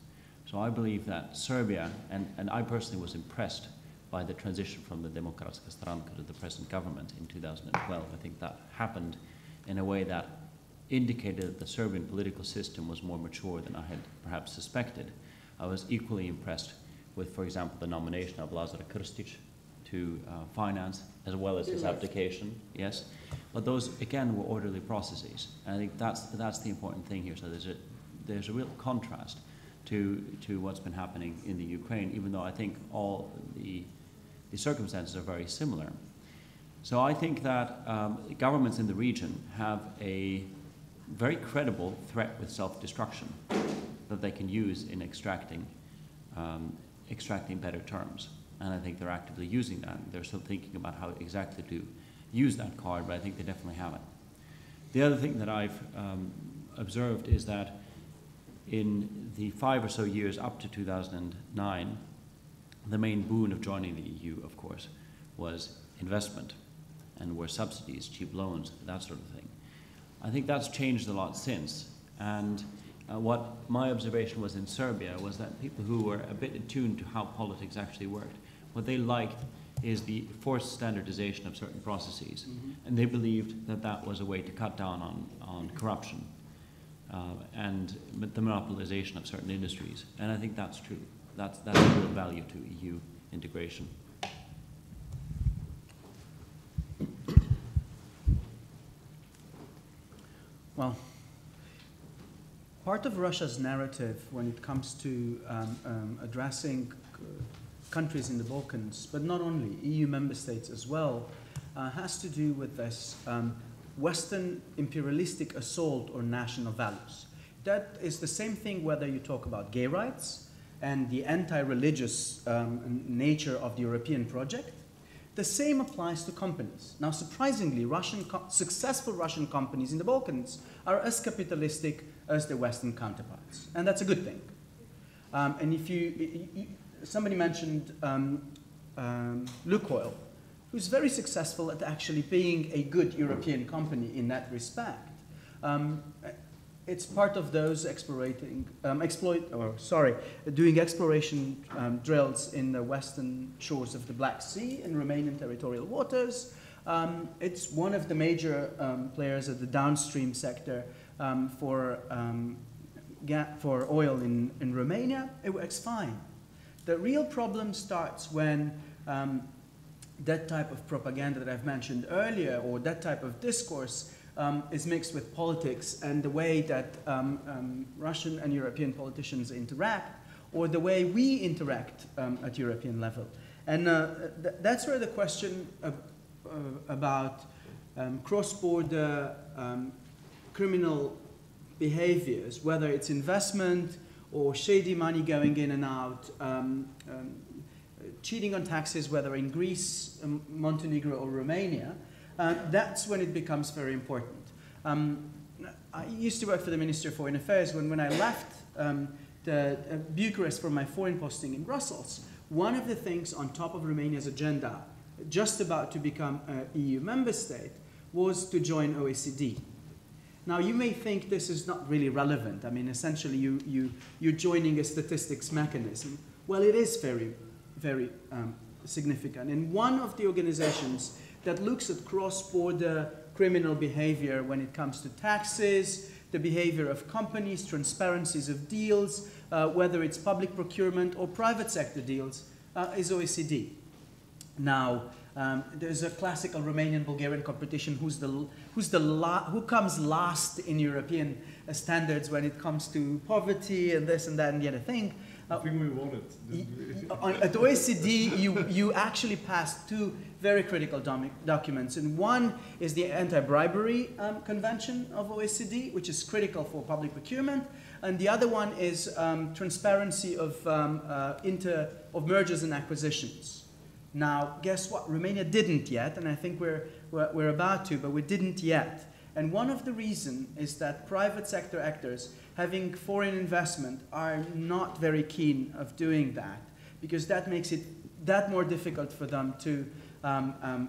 So I believe that Serbia, and I personally was impressed by the transition from the Demokratska stranka to the present government in 2012. I think that happened in a way that indicated that the Serbian political system was more mature than I had perhaps suspected. I was equally impressed with, for example, the nomination of Lazar Krstić to finance, as well as his abdication, yes. But those, again, were orderly processes. And I think that's the important thing here. So there's a real contrast to what's been happening in the Ukraine, even though I think all the circumstances are very similar. So I think that governments in the region have a very credible threat with self-destruction that they can use in extracting better terms. And I think they're actively using that. They're still thinking about how exactly to use that card, but I think they definitely have it. The other thing that I've observed is that in the 5 or so years up to 2009, the main boon of joining the EU, of course, was investment and were subsidies, cheap loans, that sort of thing. I think that's changed a lot since. And what my observation was in Serbia was that people who were a bit attuned to how politics actually worked, what they liked is the forced standardization of certain processes. And they believed that that was a way to cut down on corruption and the monopolization of certain industries. And I think that's true. That's a real value to EU integration. Well, part of Russia's narrative when it comes to addressing countries in the Balkans, but not only, EU member states as well, has to do with this Western imperialistic assault on national values. That is the same thing whether you talk about gay rights and the anti-religious nature of the European project. The same applies to companies. Now, surprisingly, successful Russian companies in the Balkans are as capitalistic as their Western counterparts, and that's a good thing. And if somebody mentioned Lukoil, who's very successful at actually being a good European company in that respect. It's part of those doing exploration drills in the western shores of the Black Sea in Romanian territorial waters. It's one of the major players of the downstream sector for oil in Romania. It works fine. The real problem starts when that type of propaganda that I've mentioned earlier, or that type of discourse, is mixed with politics and the way that Russian and European politicians interact, or the way we interact at European level. And that's where the question about cross-border criminal behaviors, whether it's investment or shady money going in and out, cheating on taxes, whether in Greece, Montenegro, or Romania, that's when it becomes very important. I used to work for the Ministry of Foreign Affairs. When I left Bucharest for my foreign posting in Brussels, one of the things on top of Romania's agenda, just about to become an EU member state, was to join OECD. Now, you may think this is not really relevant. I mean, essentially, you're joining a statistics mechanism. Well, it is very, very significant. And one of the organizations that looks at cross-border criminal behavior when it comes to taxes, the behavior of companies, transparencies of deals, whether it's public procurement or private sector deals, is OECD. Now, there's a classical Romanian-Bulgarian competition who comes last in European standards when it comes to poverty and this and that and the other thing. I think we won it. At OECD, you actually passed two very critical documents. And one is the Anti-Bribery Convention of OECD, which is critical for public procurement. And the other one is transparency of mergers and acquisitions. Now, guess what? Romania didn't yet, and I think we're about to, but we didn't yet. And one of the reasons is that private sector actors having foreign investment are not very keen of doing that, because that makes it that more difficult for them to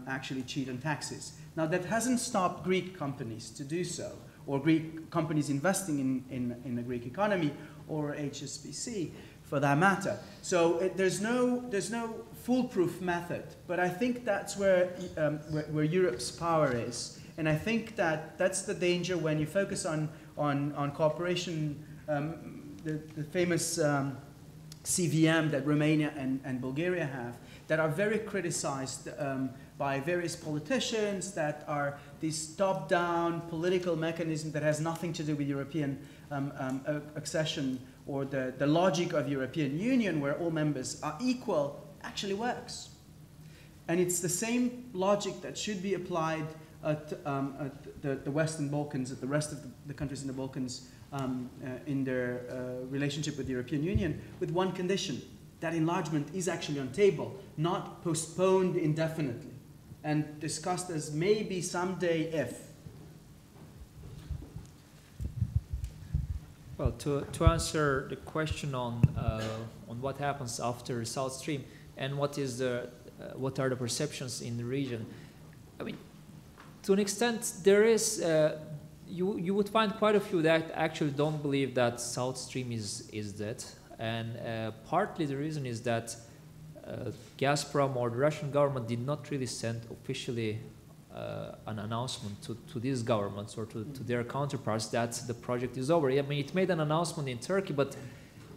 actually cheat on taxes. Now, that hasn't stopped Greek companies to do so, or Greek companies investing in the Greek economy, or HSBC for that matter. So there's no foolproof method, but I think that's where Europe's power is. And I think that's the danger when you focus on cooperation, the famous CVM that Romania and Bulgaria have, that are very criticized by various politicians, that are this top-down political mechanism that has nothing to do with European accession or the logic of European Union, where all members are equal, actually works. And it's the same logic that should be applied at the Western Balkans, at the rest of the countries in the Balkans, in their relationship with the European Union, with one condition: that enlargement is actually on table, not postponed indefinitely, and discussed as maybe someday if. Well, to answer the question on what happens after South Stream and what are the perceptions in the region, I mean, to an extent, there is you would find quite a few that actually don't believe that South Stream is dead, and partly the reason is that Gazprom or the Russian government did not really send officially an announcement to these governments or to their counterparts that the project is over. I mean, it made an announcement in Turkey, but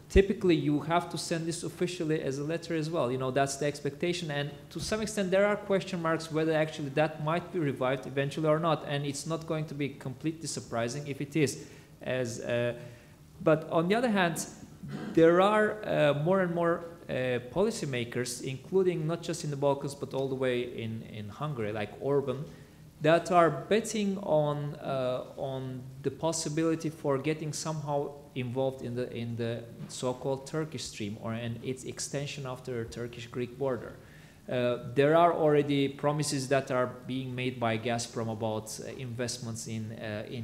typically you have to send this officially as a letter as well. You know, that's the expectation, and to some extent there are question marks whether actually that might be revived eventually or not, and it's not going to be completely surprising if it is. But on the other hand, there are more and more policymakers, including not just in the Balkans but all the way in Hungary, like Orban, that are betting on the possibility for getting somehow involved in the so-called Turkish Stream and its extension after the Turkish-Greek border. There are already promises that are being made by Gazprom about investments in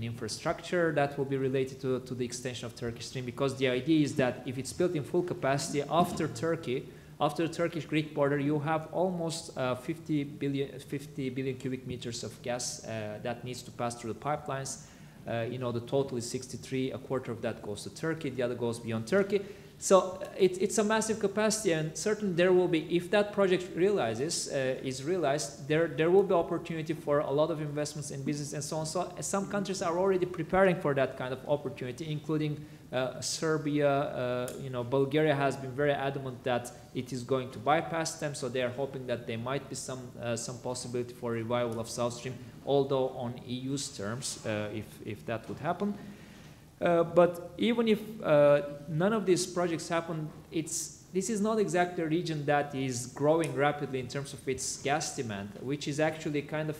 infrastructure that will be related to the extension of Turkish Stream, because the idea is that if it's built in full capacity after the Turkish-Greek border, you have almost 50 billion cubic meters of gas that needs to pass through the pipelines. You know, the total is 63, a quarter of that goes to Turkey, the other goes beyond Turkey. So it's a massive capacity, and certainly there will be, if that project is realized, there will be opportunity for a lot of investments in business and so on. So some countries are already preparing for that kind of opportunity, including Serbia. You know, Bulgaria has been very adamant that it is going to bypass them, so they are hoping that there might be some possibility for revival of South Stream, although on EU's terms, if that would happen. But even if none of these projects happen, this is not exactly a region that is growing rapidly in terms of its gas demand, which is actually kind of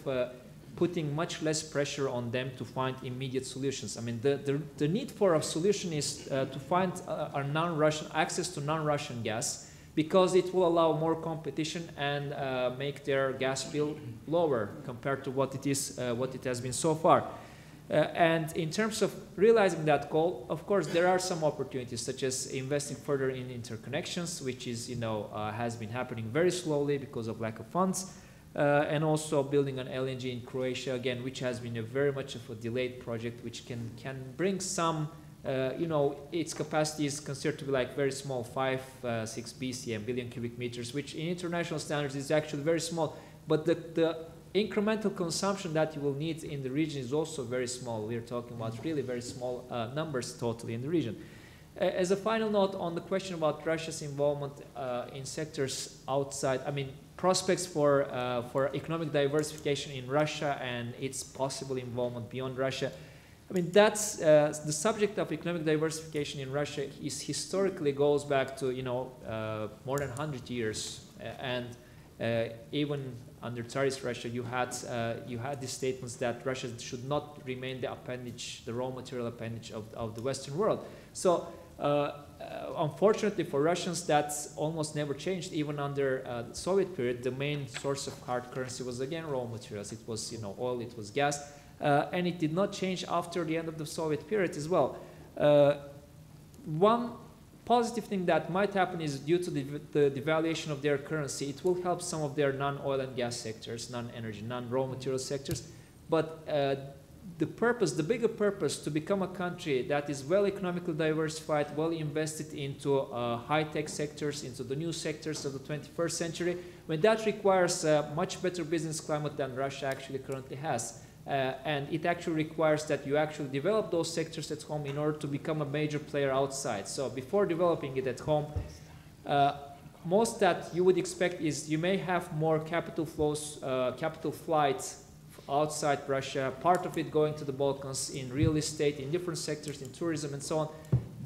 putting much less pressure on them to find immediate solutions. I mean, the need for a solution is to find a non-Russian access to non-Russian gas, because it will allow more competition and make their gas bill lower compared to what it has been so far. And in terms of realizing that goal, of course, there are some opportunities, such as investing further in interconnections, which is, has been happening very slowly because of lack of funds. and also building an LNG in Croatia, again, which has been a very much of a delayed project, which can bring some, you know, its capacity is considered to be like very small, 6 BCM, billion cubic meters, which in international standards is actually very small. But the incremental consumption that you will need in the region is also very small. We are talking about really very small numbers totally in the region. As a final note on the question about Russia's involvement in sectors outside, I mean, prospects for economic diversification in Russia and its possible involvement beyond Russia. I mean, that's the subject of economic diversification in Russia is historically goes back to, you know, more than 100 years. And even under Tsarist Russia, you had these statements that Russia should not remain the appendage, the raw material appendage of the Western world. So unfortunately for Russians, that's almost never changed. Even under the Soviet period, the main source of hard currency was again raw materials. It was, you know, oil, it was gas, and it did not change after the end of the Soviet period as well. One positive thing that might happen is due to the devaluation of their currency, it will help some of their non-oil and gas sectors, non-energy, non-raw material sectors. But the bigger purpose to become a country that is well economically diversified, well invested into high-tech sectors, into the new sectors of the 21st century, when that requires a much better business climate than Russia actually currently has. And it actually requires that you actually develop those sectors at home in order to become a major player outside. So before developing it at home, most that you would expect is you may have more capital flows, capital flights outside Russia, part of it going to the Balkans in real estate, in different sectors, in tourism and so on.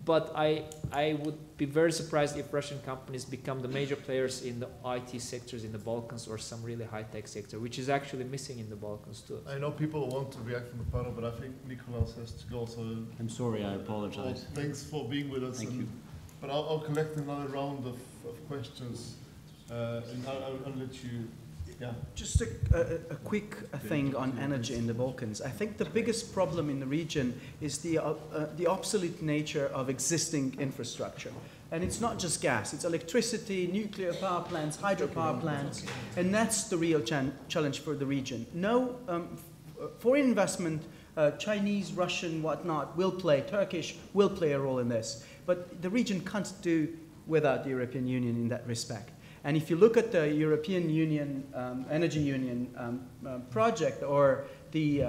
But I would be very surprised if Russian companies become the major players in the IT sectors in the Balkans or some really high-tech sector, which is actually missing in the Balkans too. I know people want to react from the panel, but I think Nikolaos has to go. So I'm sorry, I apologize. Thanks for being with us. Thank you. But I'll collect another round of questions, and I'll let you. Yeah. Just a quick thing on energy in the Balkans. I think the biggest problem in the region is the obsolete nature of existing infrastructure. And it's not just gas, it's electricity, nuclear power plants, hydropower plants, and that's the real challenge for the region. No foreign investment, Chinese, Russian, whatnot, Turkish will play a role in this. But the region can't do without the European Union in that respect. And if you look at the European Union Energy Union project or the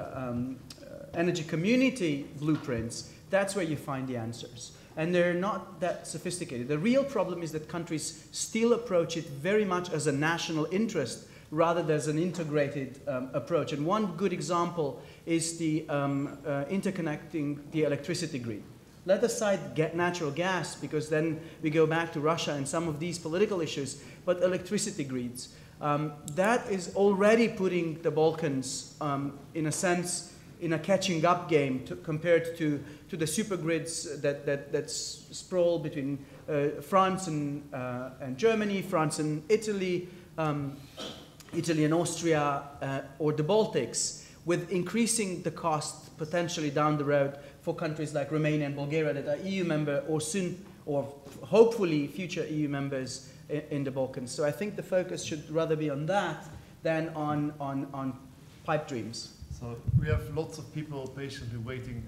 energy community blueprints, that's where you find the answers. And they're not that sophisticated. The real problem is that countries still approach it very much as a national interest rather than as an integrated approach. And one good example is the interconnecting the electricity grid. Let aside natural gas, because then we go back to Russia and some of these political issues, but electricity grids. That is already putting the Balkans, in a sense, in a catching up game compared to the super grids that sprawl between France and Germany, France and Italy, Italy and Austria, or the Baltics, with increasing the cost potentially down the road for countries like Romania and Bulgaria that are EU member or soon, or hopefully future EU members in the Balkans. So I think the focus should rather be on that than on pipe dreams. So we have lots of people patiently waiting.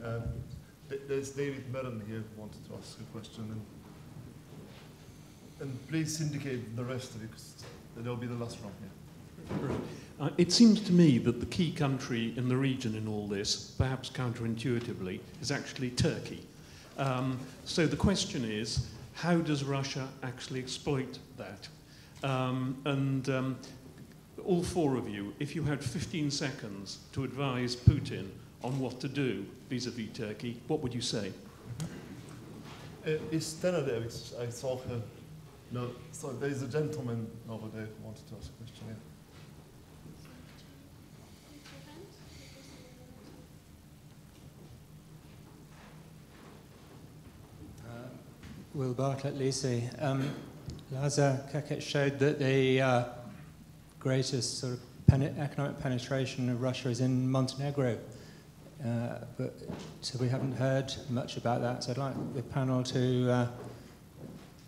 There's David Merrin here who wanted to ask a question. And please indicate the rest of it, because that'll be the last round here. It seems to me that the key country in the region in all this, perhaps counterintuitively, is actually Turkey. So the question is, how does Russia actually exploit that? All four of you, if you had 15 seconds to advise Putin on what to do vis-à-vis Turkey, what would you say? Is Stella there? I saw her. No, so there's a gentleman over there who wanted to ask a question. Yeah. Will Bartlett, LSEE. Lazar Keket showed that the greatest sort of economic penetration of Russia is in Montenegro. So we haven't heard much about that. So I'd like the panel to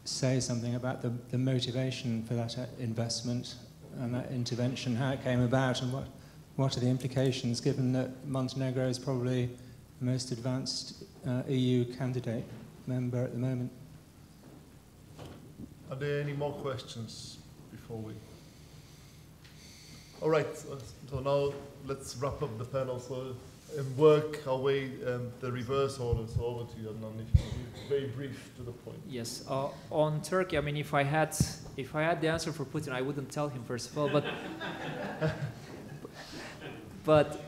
say something about the motivation for that investment and that intervention, how it came about, and what are the implications, given that Montenegro is probably the most advanced EU candidate member at the moment. Are there any more questions before we? All right, so now let's wrap up the panel. So and work our way the reverse order. So over to you, Adnan, if you can be very brief to the point. Yes, on Turkey, I mean, if I had the answer for Putin, I wouldn't tell him, first of all, but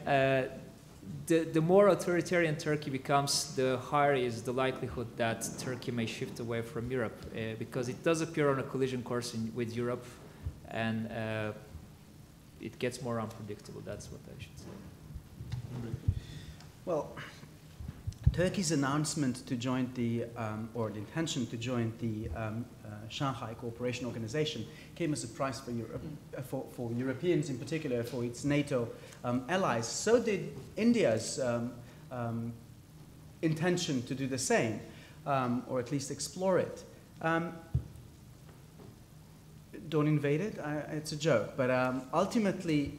the more authoritarian Turkey becomes, the higher is the likelihood that Turkey may shift away from Europe, because it does appear on a collision course with Europe, and it gets more unpredictable. That's what I should say. Well, Turkey's announcement to join the, or the intention to join the Shanghai Cooperation Organization came as a surprise for Europe, for Europeans in particular, for its NATO allies. So did India's intention to do the same, or at least explore it. Don't invade it, it's a joke, but ultimately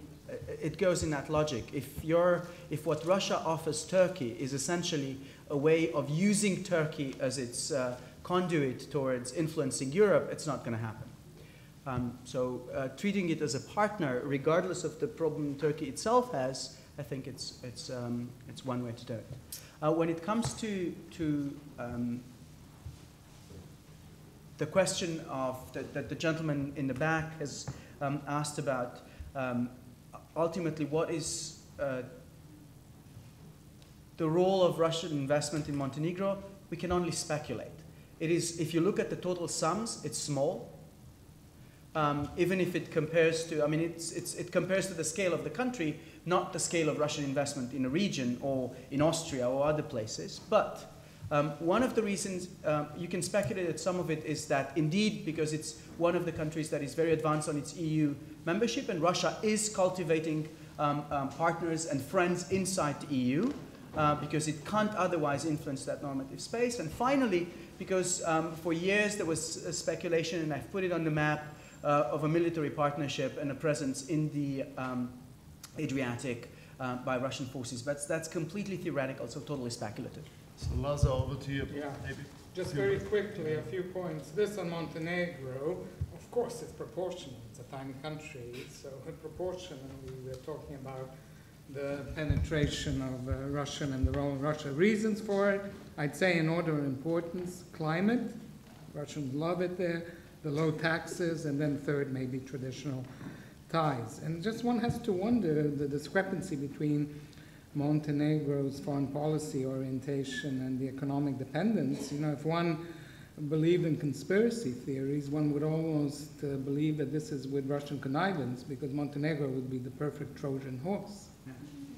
it goes in that logic. If what Russia offers Turkey is essentially a way of using Turkey as its conduit towards influencing Europe, it's not going to happen. So treating it as a partner, regardless of the problem Turkey itself has, I think it's one way to do it. When it comes to the question of that the gentleman in the back has asked about, ultimately, what is the role of Russian investment in Montenegro? We can only speculate. It is, if you look at the total sums, it's small. Even if it compares to, I mean, it compares to the scale of the country, not the scale of Russian investment in a region or in Austria or other places. But one of the reasons you can speculate that some of it is that indeed, because it's one of the countries that is very advanced on its EU membership, and Russia is cultivating partners and friends inside the EU, because it can't otherwise influence that normative space. And finally, because for years there was a speculation, and I've put it on the map, of a military partnership and a presence in the Adriatic by Russian forces. But that's completely theoretical, so totally speculative. So Lazar, over to you. Yeah, maybe. Just very quickly, a few points. This on Montenegro, of course, it's proportional. It's a tiny country, so proportionally we're talking about the penetration of Russian and the role of Russia. Reasons for it, I'd say in order of importance, climate. Russians love it there. The low taxes, and then third, maybe traditional ties. And just one has to wonder the discrepancy between Montenegro's foreign policy orientation and the economic dependence. You know, if one believed in conspiracy theories, one would almost believe that this is with Russian connivance, because Montenegro would be the perfect Trojan horse.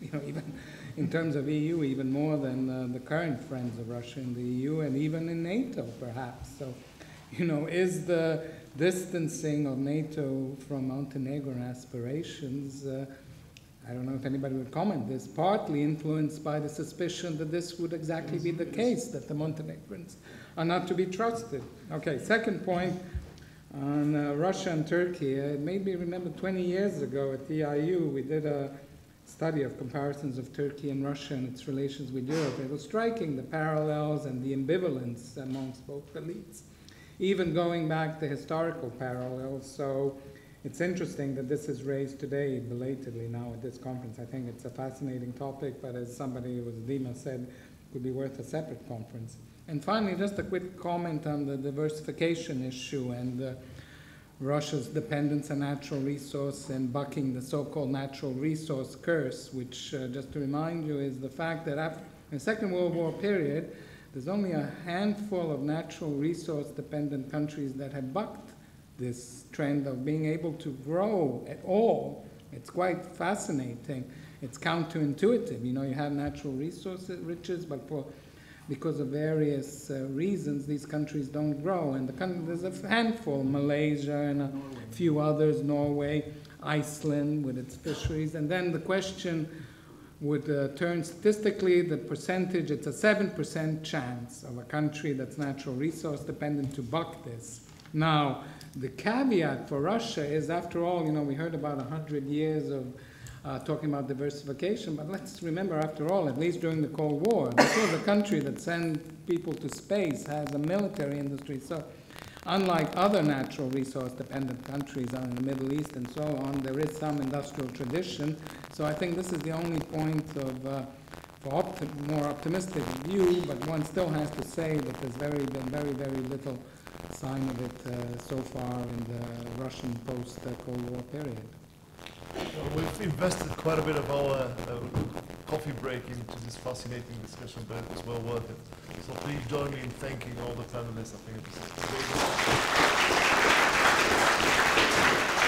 You know, even in terms of EU, even more than the current friends of Russia in the EU, and even in NATO, perhaps. So, you know, is the distancing of NATO from Montenegrin aspirations, I don't know if anybody would comment this, partly influenced by the suspicion that this would exactly be the case, that the Montenegrins are not to be trusted. Okay, second point on Russia and Turkey. It made me remember 20 years ago at the EIU, we did a study of comparisons of Turkey and Russia and its relations with Europe. It was striking, the parallels and the ambivalence amongst both elites, even going back to historical parallels. So it's interesting that this is raised today belatedly now at this conference. I think it's a fascinating topic, but as somebody who was Dima said, it could be worth a separate conference. And finally, just a quick comment on the diversification issue and Russia's dependence on natural resource and bucking the so-called natural resource curse, which, just to remind you, is the fact that after the Second World War period, there's only a handful of natural resource-dependent countries that have bucked this trend of being able to grow at all. It's quite fascinating. It's counterintuitive. You know, you have natural resources, riches, but because of various reasons, these countries don't grow. And there's a handful, Malaysia and a few others, Norway, Iceland with its fisheries. And then the question would turn statistically, the percentage, it's a 7% chance of a country that's natural resource dependent to buck this. Now, The caveat for Russia is, after all, you know, we heard about 100 years of talking about diversification, but let's remember, after all, at least during the Cold War, this was a country that sent people to space, has a military industry. So unlike other natural resource-dependent countries in the Middle East and so on, there is some industrial tradition. So I think this is the only point of more optimistic view, but one still has to say that there's been very, very little sign of it so far in the Russian post-Cold War period. Well, we've invested quite a bit of our coffee break into this fascinating discussion, but it was well worth it. So please join me in thanking all the panelists. I think it was great.